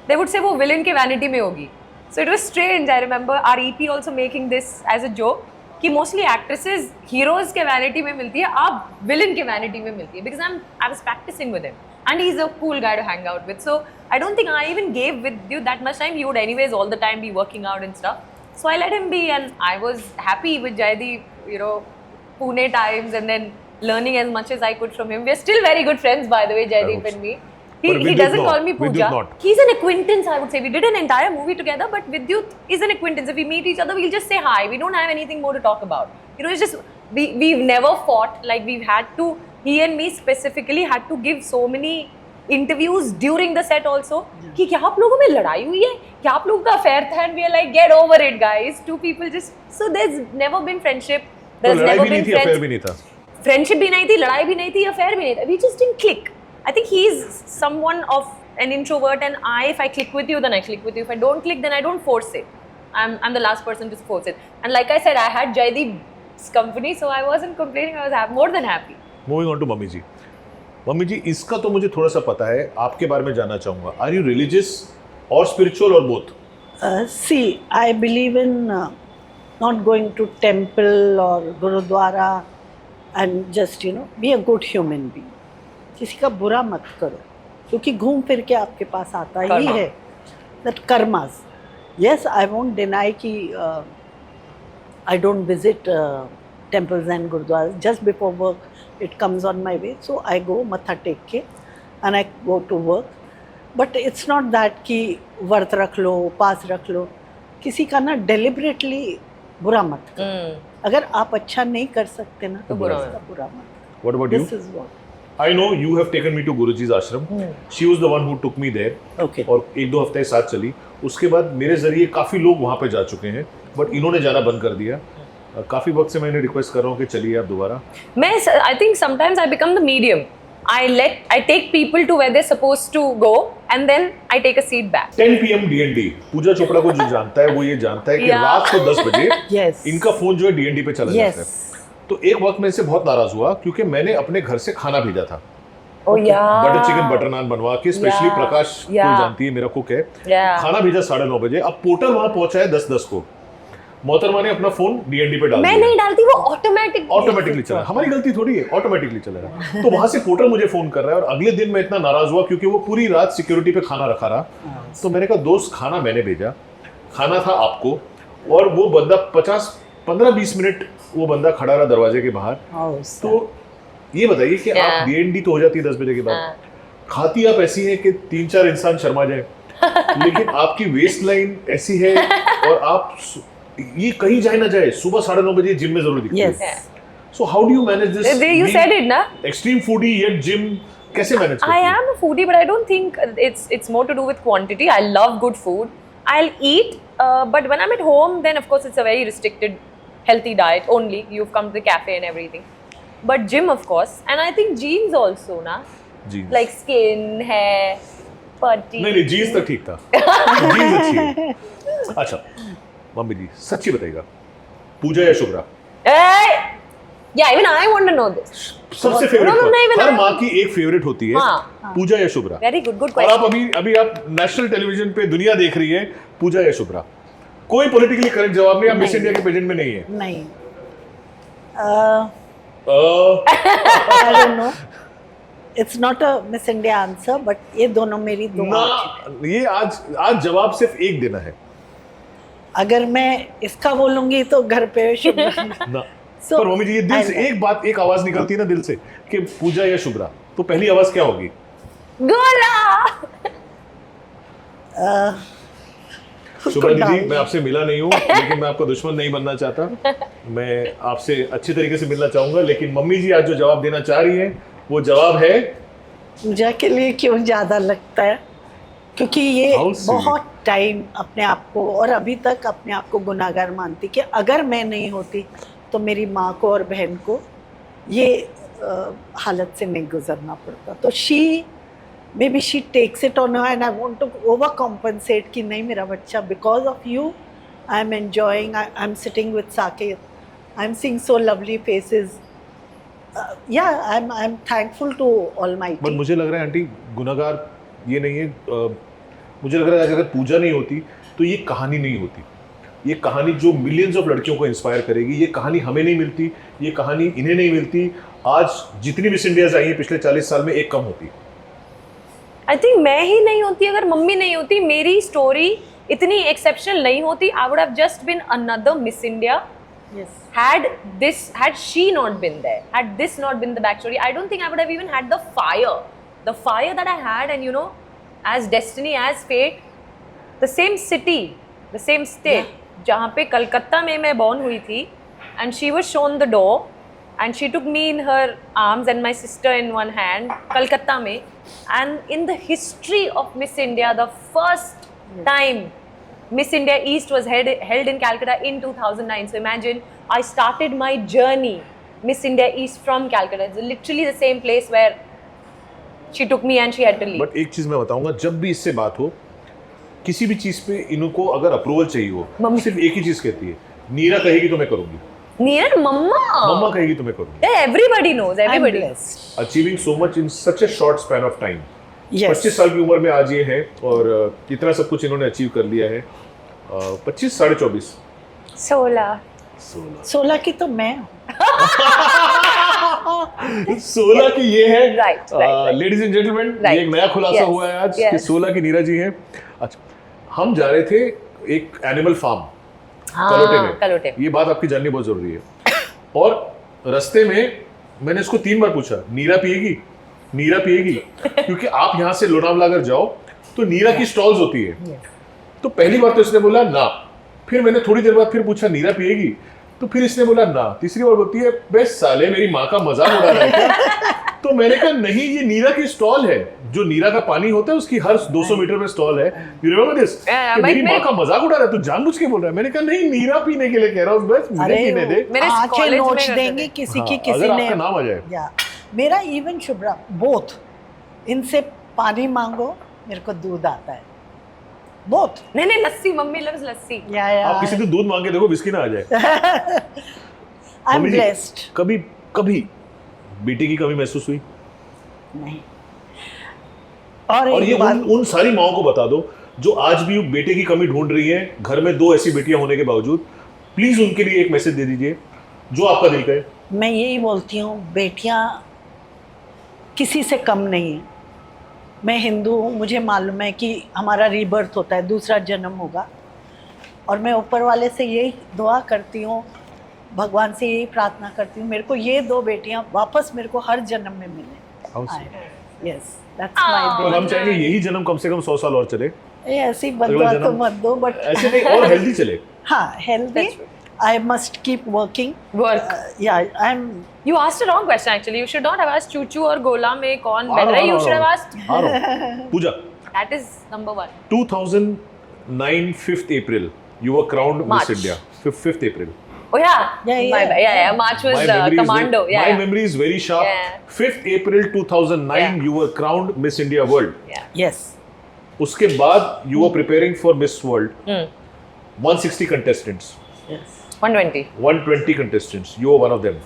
they would say वो villain के vanity में होगी. So it was strange. I remember our EP also making this as a joke कि mostly actresses heroes के vanity में मिलती है, आप villain के vanity में मिलती है, because I was practicing with him and he's a cool guy to hang out with. So I don't think I even gave with you that much time. He would anyways all the time be working out and stuff. So I let him be, and I was happy with Jaideep, Pune times, and then learning as much as I could from him. We're still very good friends, by the way, Jaideep and me. He doesn't call me Pooja. He's an acquaintance, I would say. We did an entire movie together, but Vidyut is an acquaintance. If we meet each other, we'll just say hi. We don't have anything more to talk about. It's just, we've never fought. Like, we've had to, he and me specifically had to give so many interviews during the set also. कि क्या आप लोगों में लड़ाई हुई है? क्या आप लोगों का affair था? And we are like, get over it, guys. Two people just, so there's never been friendship. There's never been friends. affair भी नहीं था. Friendship भी नहीं थी, लड़ाई भी नहीं थी, affair भी नहीं था. We just didn't click. I think he's someone of an introvert, and if I click with you, then I click with you. If I don't click, then I don't force it. I'm the last person to force it. And like I said, I had Jaideep's company, so I wasn't complaining. I was more than happy. Moving on to mummy ji. Mummy ji, इसका तो मुझे थोड़ा सा पता है, आपके बारे में जानना चाहूँगा. Are you religious or spiritual or both? See, I believe in not going to temple or Gurudwara and just, be a good human being. किसी का बुरा मत करो, क्योंकि घूम फिर के आपके पास आता ही है. That karmas. Yes, I won't deny कि I don't visit temples and gurudwaras. Just before work, it comes on my way, so I go matha tek ke and I go to work. But it's not that कि व्रत रख लो, उपास रख लो. किसी का ना deliberately बुरा मत करो. अगर आप अच्छा नहीं कर सकते ना, तो बुरा मत करो. What about you? This is what. I know you have taken me to Guruji's ashram. She was the one who took me there. Okay. और 1-2 हफ्ते साथ चली. उसके बाद मेरे जरिए काफ़ी लोग वहाँ पे जा चुके हैं, बट इन्होंने जाना बंद कर दिया. काफ़ी वक्त से मैंने रिक्वेस्ट कर रहा हूँ कि चलिए आप दोबारा. I think sometimes I become the medium. I take people to where they're supposed to go, and then I take a seat back. 10 PM D&D. पूजा चोपड़ा को जो जानता है वो ये जानता है कि रात को 10 बजे Yes. इनका फोन जो है D&D पे चला जाता है. तो एक वक्त मैं इससे बहुत नाराज हुआ क्योंकि मैंने अपने घर से खाना भेजा था. बटर चिकन बटर नान बनवा के, स्पेशली प्रकाश को जानती है, मेरा कुक है. खाना भेजा 9:30 बजे. अब पोर्टर वहां पहुंचा है 10:10 को. मोहतरमा ने अपना फोन D&D पे डाल दिया. मैं नहीं डालती, वो ऑटोमेटिकली चला. हमारी गलती थोड़ी है, ऑटोमेटिकली चला रहा. तो वहां से पोर्टर मुझे फोन कर रहा है, और अगले दिन मैं इतना नाराज हुआ क्योंकि वो पूरी रात सिक्योरिटी पे खाना रखा रहा. तो मैंने कहा, दोस्त, खाना मैंने भेजा, खाना था आपको, और वो बंदा 15-20 मिनट वो बंदा खड़ा रहा दरवाजे के बाहर. तो ये बताइए कि आप D&D तो हो जाती है 10 बजे के बाद, खाती आप ऐसी है कि 3-4 इंसान शर्मा जाए, लेकिन आपकी वेस्ट लाइन ऐसी है, और आप ये कहीं जाए ना जाए, सुबह 9:30 बजे जिम में जरूर दिखती है. So how do you manage this? You said it, na? Extreme foodie yet gym, कैसे manage करती I am a foodie, but I don't think it's more to do with quantity. I love good food. I'll eat, but when I'm at home, then of course it's a very restricted, healthy diet only. You've come to the cafe and everything. But gym, of course, and I think jeans also, na? Jeans. Like skin, hair, putty. नहीं jeans तक ठीक था. Jeans अच्छी है. अच्छा, mummy जी सच्ची बताइएगा, पूजा या Shubhra? Yeah, even I want to know this. सबसे फेवरेट. No, हर माँ की एक फेवरेट होती है. पूजा या शुभ्रा? Very good और question. आप अभी आप नेशनल टेलीविजन पे दुनिया देख रही है, पूजा या शुभ्रा? कोई पॉलिटिकली करेक्ट जवाब नहीं. आप मिस इंडिया के पेजेंट में नहीं है. नहीं. I don't know. It's not a Miss India answer, but ये दोनों मेरी दो आँखें. ये आज जवाब सिर्फ एक देना है. अगर मैं इसका बोलूंगी तो घर पे शुभ्रा. ना. पर मम्मी जी, ये दिल से एक आवाज निकलती है ना दिल से कि पूजा या शुभ्रा, तो पहली आवाज क्या होगी? गोला. शुभ्रा दीदी, मैं आपसे मिला नहीं हूँ, लेकिन मैं आपका दुश्मन नहीं बनना चाहता. मैं आपसे अच्छी तरीके से मिलना चाहूंगा, लेकिन मम्मी जी आज जो जवाब देना चाह रही है वो जवाब है पूजा के लिए. क्यों ज्यादा लगता है? क्योंकि ये How sweet. बहुत टाइम अपने आप को और अभी तक अपने आप को गुनाहगार मानती कि अगर मैं नहीं होती तो मेरी माँ को और बहन को ये हालत से नहीं गुजरना पड़ता. तो she maybe she takes it on her and I want to overcompensate कि नहीं मेरा बच्चा because of you I'm enjoying, I'm sitting with Saket, I'm seeing so lovely faces. Yeah, I'm thankful to Almighty. But मुझे लग रहा है aunty गुनाहगार ये नहीं है. मुझे लग रहा है अगर पूजा नहीं होती तो ये कहानी नहीं होती. ये कहानी जो मिलियंस ऑफ लड़कियों को इंस्पायर करेगी, ये कहानी हमें नहीं मिलती, ये कहानी इन्हें नहीं मिलती. आज जितनी मिस इंडियाज आई हैं पिछले 40 साल में एक कम होती. आई थिंक मैं ही नहीं होती, अगर मम्मी नहीं होती, मेरी स्टोरी इतनी एक्सेप्शनल नहीं होती. I would have just been another Miss India. Yes. Had she not been there, had this not been the backstory, I don't think I would have even had the fire that I had. And you know, as destiny, as fate, the same city, the same state, जहाँ पे कलकत्ता में मैं born हुई थी, and she was shown the door, and she took me in her arms and my sister in one hand, Kolkata में, and in the history of Miss India, the first time Miss India East was held in Calcutta in 2009. So imagine, I started my journey, Miss India East from Calcutta. It's literally the same place where she took me and she had to leave. But एक चीज मैं बताऊंगा, जब भी इससे बात हो किसी भी चीज पे इनको अगर अप्रूवल चाहिए हो, मम्मी। सिर्फ एक ही चीज कहती है, नीरा कहेगी तो मैं करूंगी, Near Mama. मम्मा कहेगी तो मैं करूंगी. Yeah, everybody knows. I'm Everybody. blessed. Achieving so much in such A short span of time. Yes. 25 साल की उम्र में आज ये हैं और इतना सब कुछ इन्होंने अचीव कर लिया है. 25 साढ़े 24 16. 16 की तो मैं हूँ. 16 की ये है. Right, right. Ladies and gentleman, Right. ये एक नया खुलासा Yes, हुआ है आज yes. कि 16 की नीरा जी हैं. अच्छा, हम जा रहे थे एक एनिमल फार्म कलोटे में. कलोटे. ये बात आपकी जाननी बहुत जरूरी है. और रास्ते में मैंने इसको 3 बार पूछा, नीरा पिएगी, नीरा पिएगी, क्योंकि आप यहाँ से लोनावला अगर जाओ तो नीरा की स्टॉल्स होती है. तो पहली बार तो इसने बोला ना, फिर मैंने थोड़ी देर बाद फिर पूछा नीरा पिएगी, तो फिर इसने बोला ना. तीसरी बार बोलती है बे साले मेरी माँ का मजाक उड़ा रहा है क्या? तो मैंने कहा नहीं, ये नीरा की स्टॉल है, जो नीरा का पानी होता है उसकी हर 200 मीटर में स्टॉल है. You remember this? मेरी माँ का मजाक उड़ा रहा है, तू जानबूझ के बोल रहा है. मैंने कहा नहीं, नीरा पीने के लिए कह रहा हूँ, बस मुझे अरे पीने दे. मेरे आंखें college में नोच करते देंगे थे. किसी हाँ, की किसी अगर ने. आपका नाम आ जाए. या मेरा इवन शुभ्रा बोथ, इनसे पानी मांगो मेरे को दूध आता है. बोथ. नहीं, लस्सी. मम्मी loves लस्सी. या आप किसी दिन दूध मांग के देखो, विस्की ना आ जाए. I am mummy ji, blessed. कभी कभी बेटे की कमी महसूस हुई? नहीं. और और ये एक बात, उन सारी माओं को बता दो जो आज भी बेटे की कमी ढूंढ रही हैं, घर में 2 ऐसी बेटियां होने के बावजूद. प्लीज उनके लिए एक मैसेज दे दीजिए जो आपका दिल कहे. मैं यही बोलती हूँ, बेटियाँ किसी से कम नहीं है. मैं हिंदू हूँ, मुझे मालूम है कि हमारा रीबर्थ होता है, दूसरा जन्म होगा. और मैं ऊपर वाले से यही दुआ करती हूँ, भगवान से यही प्रार्थना करती हूँ, मेरे को ये 2 बेटियाँ वापस मेरे को हर जन्म में मिले. यस, दैट्स और माय हम चाहेंगे यही जन्म कम से कम 100 साल और चले. डे. ऐसी बदुआ तो मत दो, बट ऐसे नहीं, और हेल्दी चले. हाँ, healthy. I must keep working. Work. या I am. You asked a wrong question actually. You should not have asked Chuchu or Gola में कौन better है. You should have asked. आ रहा हूँ. पूजा, That is number 1. 2009 5th April you were crowned March. Miss India. 5th April. Oh yeah. Yeah. Yeah. March was Commando. my Yeah. memory is very sharp. Yeah. 5th April 2009 Yeah. you were crowned Miss India World. Yeah. Yes. उसके बाद you were preparing for Miss World. 160 contestants. Yes. 120. 120 contestants. You were one of them.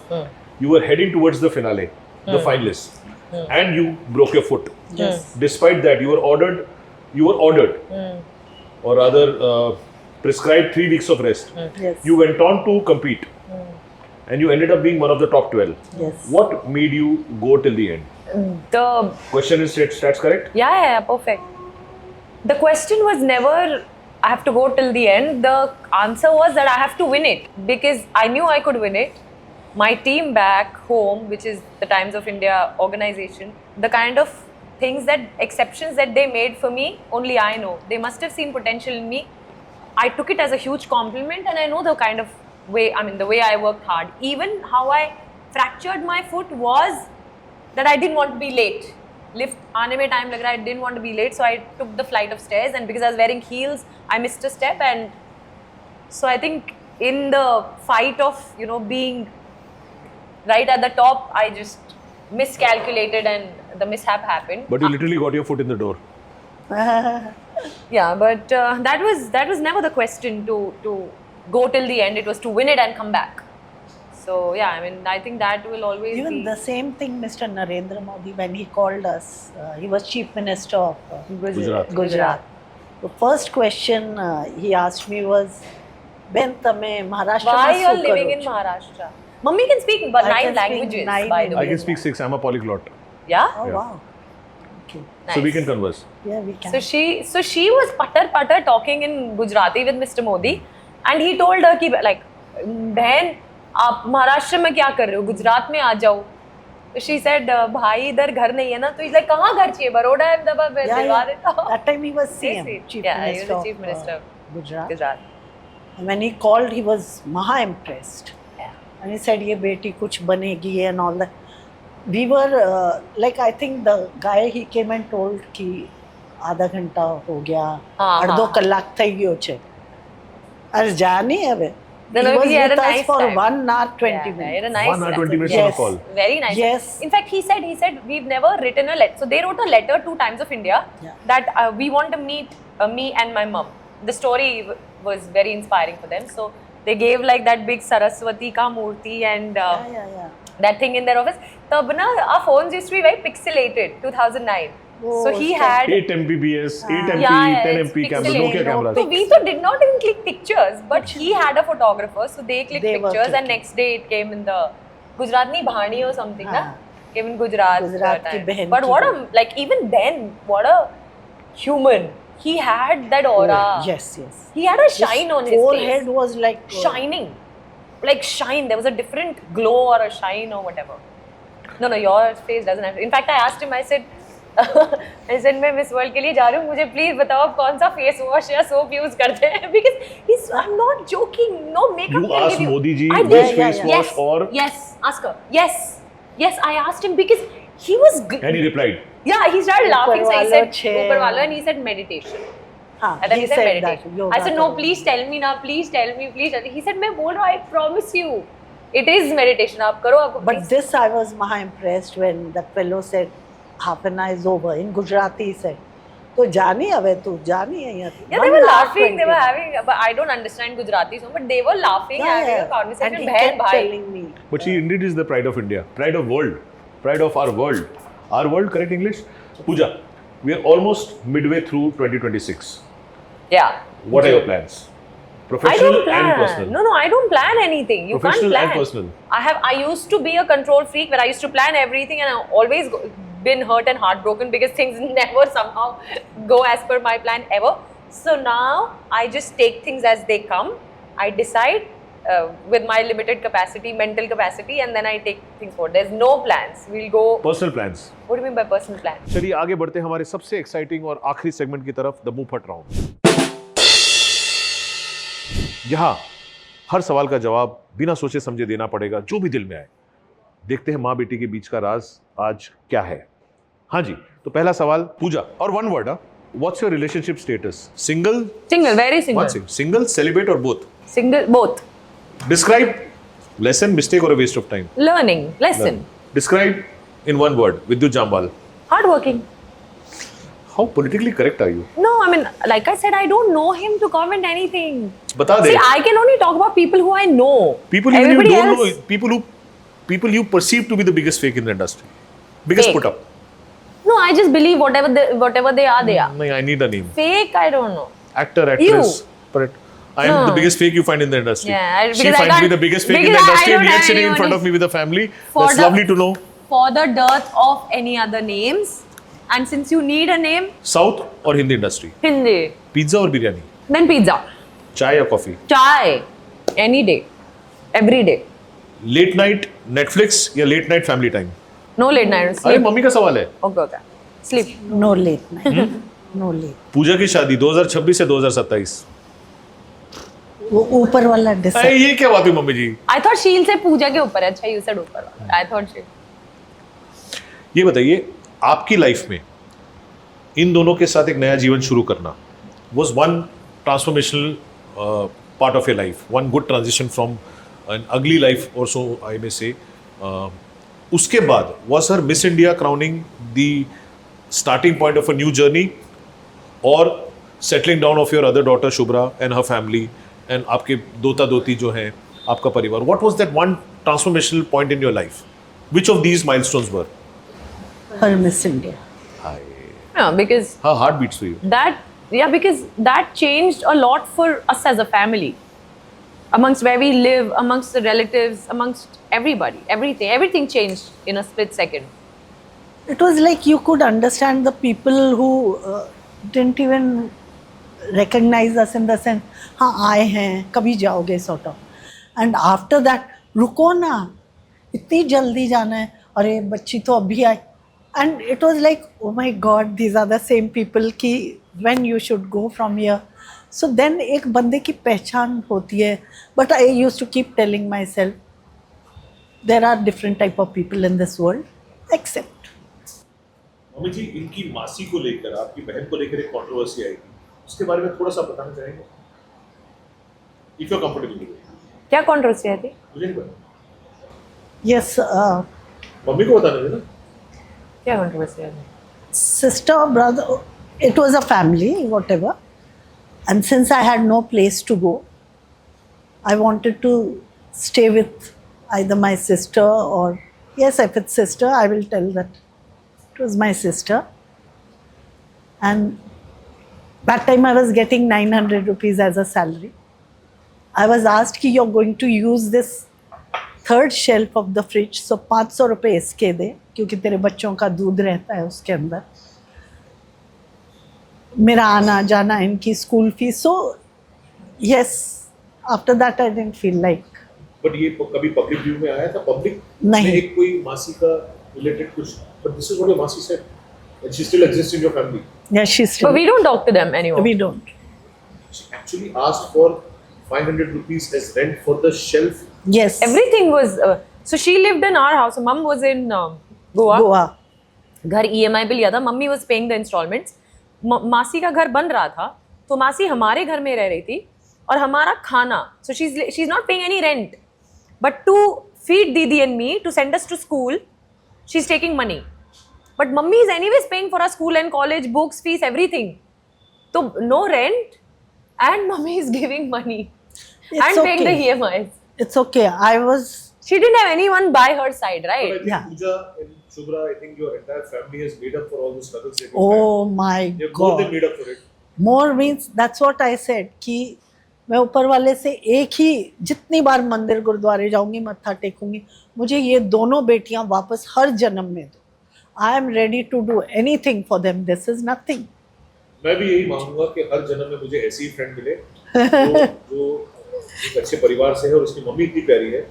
You were heading towards the finale, the finalists, and you broke your foot. Yes. Despite that, you were ordered, or rather, prescribed 3 weeks of rest. Yes. You went on to compete, and you ended up being one of the top 12. Yes. What made you go till the end? The Question is stats correct? yeah, perfect. The question was never I have to go till the end. The answer was that I have to win it because I knew I could win it. My team back home, which is the Times of India organization, the kind of things exceptions that they made for me, only I know. They must have seen potential in me. I took it as a huge compliment, and I know the kind of way, the way I worked hard. Even how I fractured my foot was that I didn't want to be late. Lift आने में time लग रहा है, I didn't want to be late, so I took the flight of stairs, and because I was wearing heels, I missed a step, and so I think in the fight of, you know, being right at the top, I just miscalculated and the mishap happened. But you literally got your foot in the door. Yeah, but that was never the question to go till the end. It was to win it and come back. So yeah, I mean, I think that will always Even be the same thing, Mr. Narendra Modi, when he called us, he was Chief Minister of Gujarat. Gujarat. The first question he asked me was, Ben, tame Maharashtra Why mein you are શું living કરો in છો?" Maharashtra? Mummy can speak but I nine can speak languages, 9 by the I way. can speak 6. I'm a polyglot. Yeah? Oh, Yeah. wow. Okay. So we Nice. can converse. Yeah, we can. So she was putter talking in Gujarati with Mr. Modi, and he told her कि like, बहन आप महाराष्ट्र में क्या कर रहे हो, गुजरात में आ जाओ. She said, भाई इधर घर नहीं है ना, तो he's like कहाँ घर चाहिए, बड़ौदा अहमदाबाद में दिलवा देता हूँ. That time he was CM, Yes, Chief yeah, he was Minister the Chief Minister of of Gujarat. Gujarat. And when he called, he was maha impressed. Yeah. And he said, "ये बेटी कुछ बनेगी" and all that. We were like, I think the guy he came and told कि आधा घंटा हो गया, हाँ, अर्धो हाँ. कलाक થઈ ગયો છે. अरे जा नहीं હવે. No, He no, was he had with a us nice for time. 1 hour 20 Yeah, he minutes. had a nice 1 hour 20 minutes Yes. on a call. Very nice. Yes. In fact, he said we've never written a letter. So they wrote a letter to Times of India Yeah. that we want to meet me and my mom. The story was very inspiring for them. So they gave like that big Saraswati ka murti and Yeah. that thing in their office. Tab na our phones used to be very pixelated. 2009. Oh, so he so- had 8 Mbps, 8 MP, Yeah, 10 it's MP cameras, pixelated. Nokia cameras. So we so did not even click pictures, but he had a photographer, so they clicked They were pictures, and clicking. next day it came in the Gujaratni Bhani or something, na? हाँ. Came in Gujarat. Gujarat की time. बहन But की what a बहन. like even then, what a human. He had that aura. Oh, yes. He had a shine on his forehead face. was like Shining, like shine. There was a different glow or a shine or whatever. No, your face doesn't have. In fact, I asked him. I said, मैं miss world के लिए जा रही हूँ, मुझे please बताओ आप कौन सा फेस वॉश या सोप यूज करते हैं, because I am not joking, no makeup You asked Modi ji I which did. face wash or yes, ask her. Yes, I asked him because he was and he replied. yeah, he started laughing, so he said छे. ऊपर वाला, and he said meditation. हाँ, And then he he said said meditation. that, yoga I said no, करो. please tell me now, please tell me. He said मैं बोल रहा हूँ, I promise you, it is meditation. आप करो, आपको But this I was maha impressed when the fellow said half an hour is over. In Gujarati he said, "तो जानी हवे तू जानी है यहाँ." Yeah, they were laughing. They were having, but I don't understand Gujarati song, but they were laughing, having a And conversation. he Bhai, kept bhai. telling me. But she indeed is the pride of India, pride of world, pride of our world. Our world, correct English? Pooja, we are almost midway through 2026. Yeah. What are your plans? I Professional don't plan. and personal. No, I don't plan anything. You Professional can't and plan. personal. I used to be a control freak where I used to plan everything, and I've always been hurt and heartbroken because things never somehow go as per my plan ever. So now I just take things as they come. I decide with my limited capacity, mental capacity, and then I take things forward. There's no plans. We'll go. Personal plans. What do you mean by personal plan? चलिए आगे बढ़ते हैं हमारे सबसे exciting और आखिरी segment की तरफ, द मुंहफट राउंड। यहाँ हर सवाल का जवाब बिना सोचे समझे देना पड़ेगा, जो भी दिल में आए। देखते हैं माँ बेटी के बीच का राज आज क्या है। हाँ जी, तो पहला सवाल पूजा, और one word, what's your relationship status? Single? Single, very single. Single, celebrate और both? Single, both. Describe lesson, mistake और a waste of time? Learning, lesson. Describe in one word Vidyut Jammwal. Hardworking. How politically correct are you? No, I mean, like I said, I don't know him to comment anything. बता दे। See, I can only talk about people who I know. People you Everybody don't else, know, people you perceive to be the biggest fake in the industry, biggest Fake. put up. No, I just believe whatever they are, they are. No, I need a name. Fake, I don't know. Actor, actress. But I am No. the biggest fake you find in the industry. Yeah, She because I finds me can't- the biggest fake in the because I industry, and don't yet have sitting in anyone front of who's- me with the family. For That's the- lovely to know. For the dearth of any other names, and since you need a name, South or Hindi industry? Hindi, Pizza or biryani? then pizza, Chai or coffee? chai, any day, every day. Late night Netflix या late night family time? No late night, अरे sleep. Mummy का सवाल है। Okay. Sleep. No late night. No late. पूजा की शादी 2026 से 2027। वो ऊपर वाला अरे डिसाइड. ये क्या बात हुई मम्मी जी? I thought शील से पूजा के ऊपर है. अच्छा, you said ऊपर वाला. I thought शील. ये बताइए, आपकी लाइफ में इन दोनों के साथ एक नया जीवन शुरू करना was one transformational part of your life, one good transition from an ugly life or so I may say. उसके बाद was her Miss India crowning the starting point of a new journey or settling down of your other daughter Shubhra and her family and आपके दोता दोती जो हैं आपका परिवार? What was that one transformational point in your life? Which of these milestones were? Her Miss India. Hi. Yeah, because Her heart beats for you. because that changed a lot for us as a family. Amongst where we live, amongst the relatives, amongst everybody, everything changed in a split second. It was like you could understand the people who didn't even recognize us in the sense, हाँ आए हैं, कभी जाओगे sort of. And after that, रुको ना, इतनी जल्दी जाना है, अरे बच्ची तो अभी आई. And it was like, oh my God, these are the same people कि when you should go from here. So then एक बंदे की पहचान होती है. But I used to keep telling myself, there are different type of people in this world, except. Mummy ji, इनकी मासी को लेकर, आपकी बहन को लेकर एक कंट्रोवर्सी आई थी, उसके बारे में थोड़ा सा बताना चाहेंगे? If you're comfortable with it. क्या कंट्रोवर्सी आई थी? मुझे नहीं पता. Yes, मम्मी को बताने देना. क्या कंट्रोवर्सी आई थी? sister, brother, it was a family, whatever. And since I had no place to go, I wanted to stay with either my sister or, yes, if it's sister, I will tell that it was my sister. And that time I was getting 900 rupees as a salary. I was asked कि you're going to use this third shelf of the fridge, so 500 रुपये इसके दे क्योंकि तेरे बच्चों का दूध रहता है उसके अंदर. मेरा आना जाना, इनकी school fees. So yes, after that I didn't feel like. But ये कभी पब्लिक व्यू में आया था? पब्लिक नहीं. में एक कोई मासी का रिलेटेड कुछ, but this is what your masi said and she still exists in your family. Yes, she's still. But we don't talk to them anymore. We don't. She actually asked for 500 rupees as rent for the shelf. Yes. Everything was. So she lived in our house. So mom was in Goa. Goa. घर EMI पे लिया था. Mummy was paying the installments. मासी का घर बन रहा था, तो मासी हमारे घर में रह रही थी और हमारा खाना. So she's not paying any rent, but to feed Didi and me, to send us to school, she's taking money. But mummy is anyways paying for our school and college, books, fees, everything. So no rent, and mummy is giving money and paying the EMIs. It's okay. I was. She didn't have anyone by her side, But I right? think Yeah. Pooja and Shubhra, I think your entire family has made up for all the struggles that you had. Oh my They've more than God. made up for it. More means that's what I said कि मैं ऊपर वाले से एक ही जितनी बार मंदिर गुरुद्वारे जाऊंगी, मत्था टेकूंगी, मुझे ये दोनों बेटियां वापस हर जन्म में दो. I am ready to do anything for them. This is nothing. मैं भी यही मांगूंगा कि हर जन्म में मुझे ऐसी फ्रेंड मिले जो एक अच्छे परिवार से है और उसकी मम्मी इतनी प्यारी है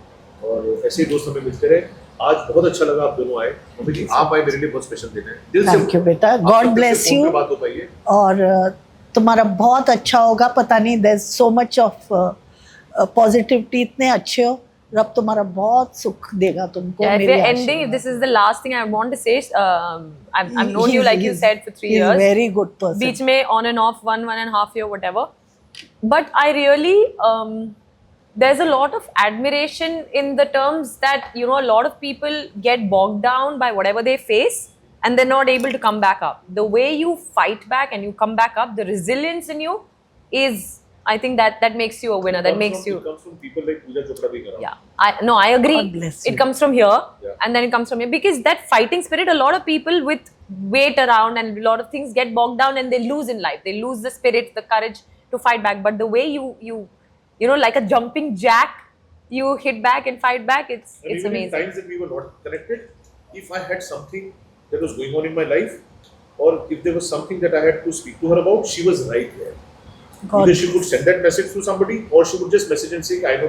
और ऐसे ही दोस्त हमें मिलते रहे. आज बहुत अच्छा लगा आप दोनों आए. मम्मी जी, आप आए मेरे लिए बहुत स्पेशल दिन है. दिल से Thank you, बेटा. आप God सबसे bless फोन पे you. बात हो पाई है. और तुम्हारा बहुत अच्छा होगा. पता नहीं, there's so much of positivity. इतने अच्छे हो, रब तुम्हारा बहुत सुख देगा तुमको. Yeah, if मेरी we're आशीर्वाद. ending, if this is the last thing I want to say, I've known you, like you said, for 3 he's years. Very good person. Beach में on and off, 1.5 year, whatever. But I really, there's a lot of admiration in the terms that, you know, a lot of people get bogged down by whatever they face and they're not able to come back up. The way you fight back and you come back up, the resilience in you is, I think that makes you a winner. That makes you. It comes from people like Pooja Chopra bhi kara. Yeah, I agree. God bless It you. comes from here, Yeah. and then it comes from here, because that fighting spirit, a lot of people with weight around and a lot of things get bogged down and they lose in life. They lose the spirit, the courage to fight back. But the way you know, like a jumping jack, you hit back and fight back. It's And even in amazing. times that we were not connected, if I had something that was going on in my life, or if there was something that I had to speak to her about, she was right there. God Either she would send that message to somebody, or she would just message and say, "I know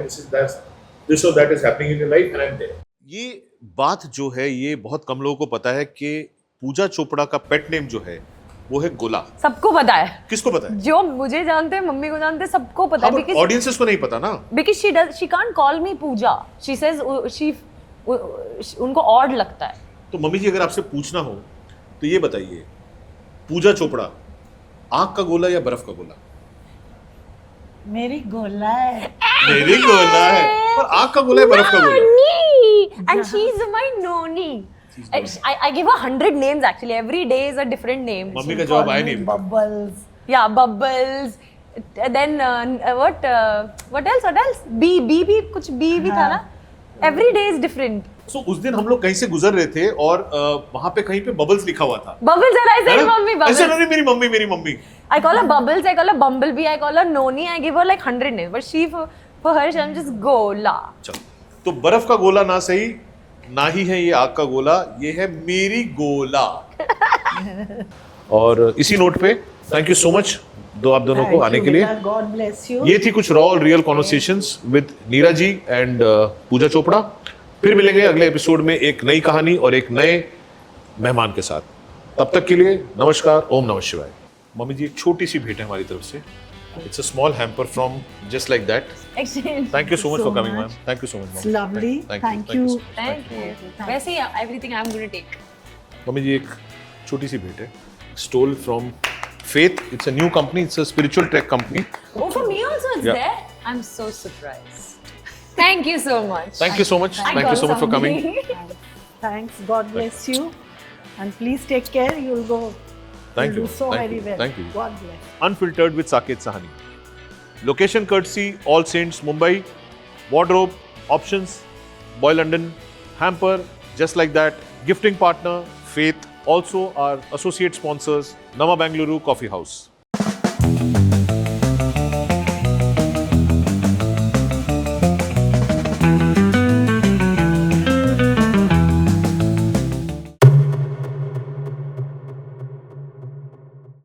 this or that is happening in your life, and I'm there." ये बात जो है, ये बहुत कम लोगों को पता है कि पूजा चोपड़ा का पेट नेम जो है, वो है गोला. सबको पता है. किसको पता है? जो मुझे जानते हैं, मम्मी को जानते हैं, सबको पता है. Because ऑडियंसेस को नहीं पता ना. because she can't call me Pooja. She says she उनको odd लगता है. तो मम्मी जी, अगर आपसे पूछना हो तो ये बताइए, पूजा चोपड़ा आग का गोला या बर्फ का गोला? मेरी गोला है. मेरी गोला है, पर आग का गोला है बर्फ का गोला? Noni! And she's my noni. I give her 100 names actually. Every day is a different name. Mummy का जवाब आया नहीं अभी तक। Bubbles. Yeah, bubbles. Then what else? What else? B कुछ B भी था ना? Every day is different. So, उस दिन हम लोग कहीं से गुजर रहे थे और वहां पे कहीं पे बबल्स लिखा हुआ था। Bubbles and I है said ना? mummy ऐसे bubbles. नहीं, मेरी mummy. I call her bubbles. I call her bumblebee. I call her noni. I give her like 100 names. But she for her I'm just gola. चलो, तो बर्फ का गोला ना सही, ना ही है ये आग का गोला, ये है मेरी गोला। और इसी नोट पे थैंक यू सो मच आप दोनों को आने के लिए। God bless you. ये थी कुछ रॉ और real conversations with Neera ji and Pooja Chopra. फिर मिलेंगे अगले एपिसोड में एक नई कहानी और एक नए मेहमान के साथ। तब तक के लिए नमस्कार, ओम नमः शिवाय। मम्मी जी, एक छोटी सी भेंट है हमारी तरफ से। It's a small hamper from just like that. Exchange. Thank you so much so for coming much. Ma'am. Thank you so much It's lovely. Thank you. Thank you. वैसे ही everything I'm going to take. Mummy ji, एक छोटी सी भेंट है, stole from Faith. It's a new company, it's a spiritual track company. Oh, for me also it's Yeah. there? I'm so surprised. Thank you so much. Thank you so much. I Thank you got so much for coming. something. Thanks. God bless you. And please take care. You'll go. Thank you'll you. do so Thank very you. well. Thank you. God bless. Unfiltered with Saket Sahani. Location courtesy All Saints Mumbai. Wardrobe, options, Boy London, hamper, just like that. Gifting partner, Faith. Also our associate sponsors, Nama Bangalore Coffee House.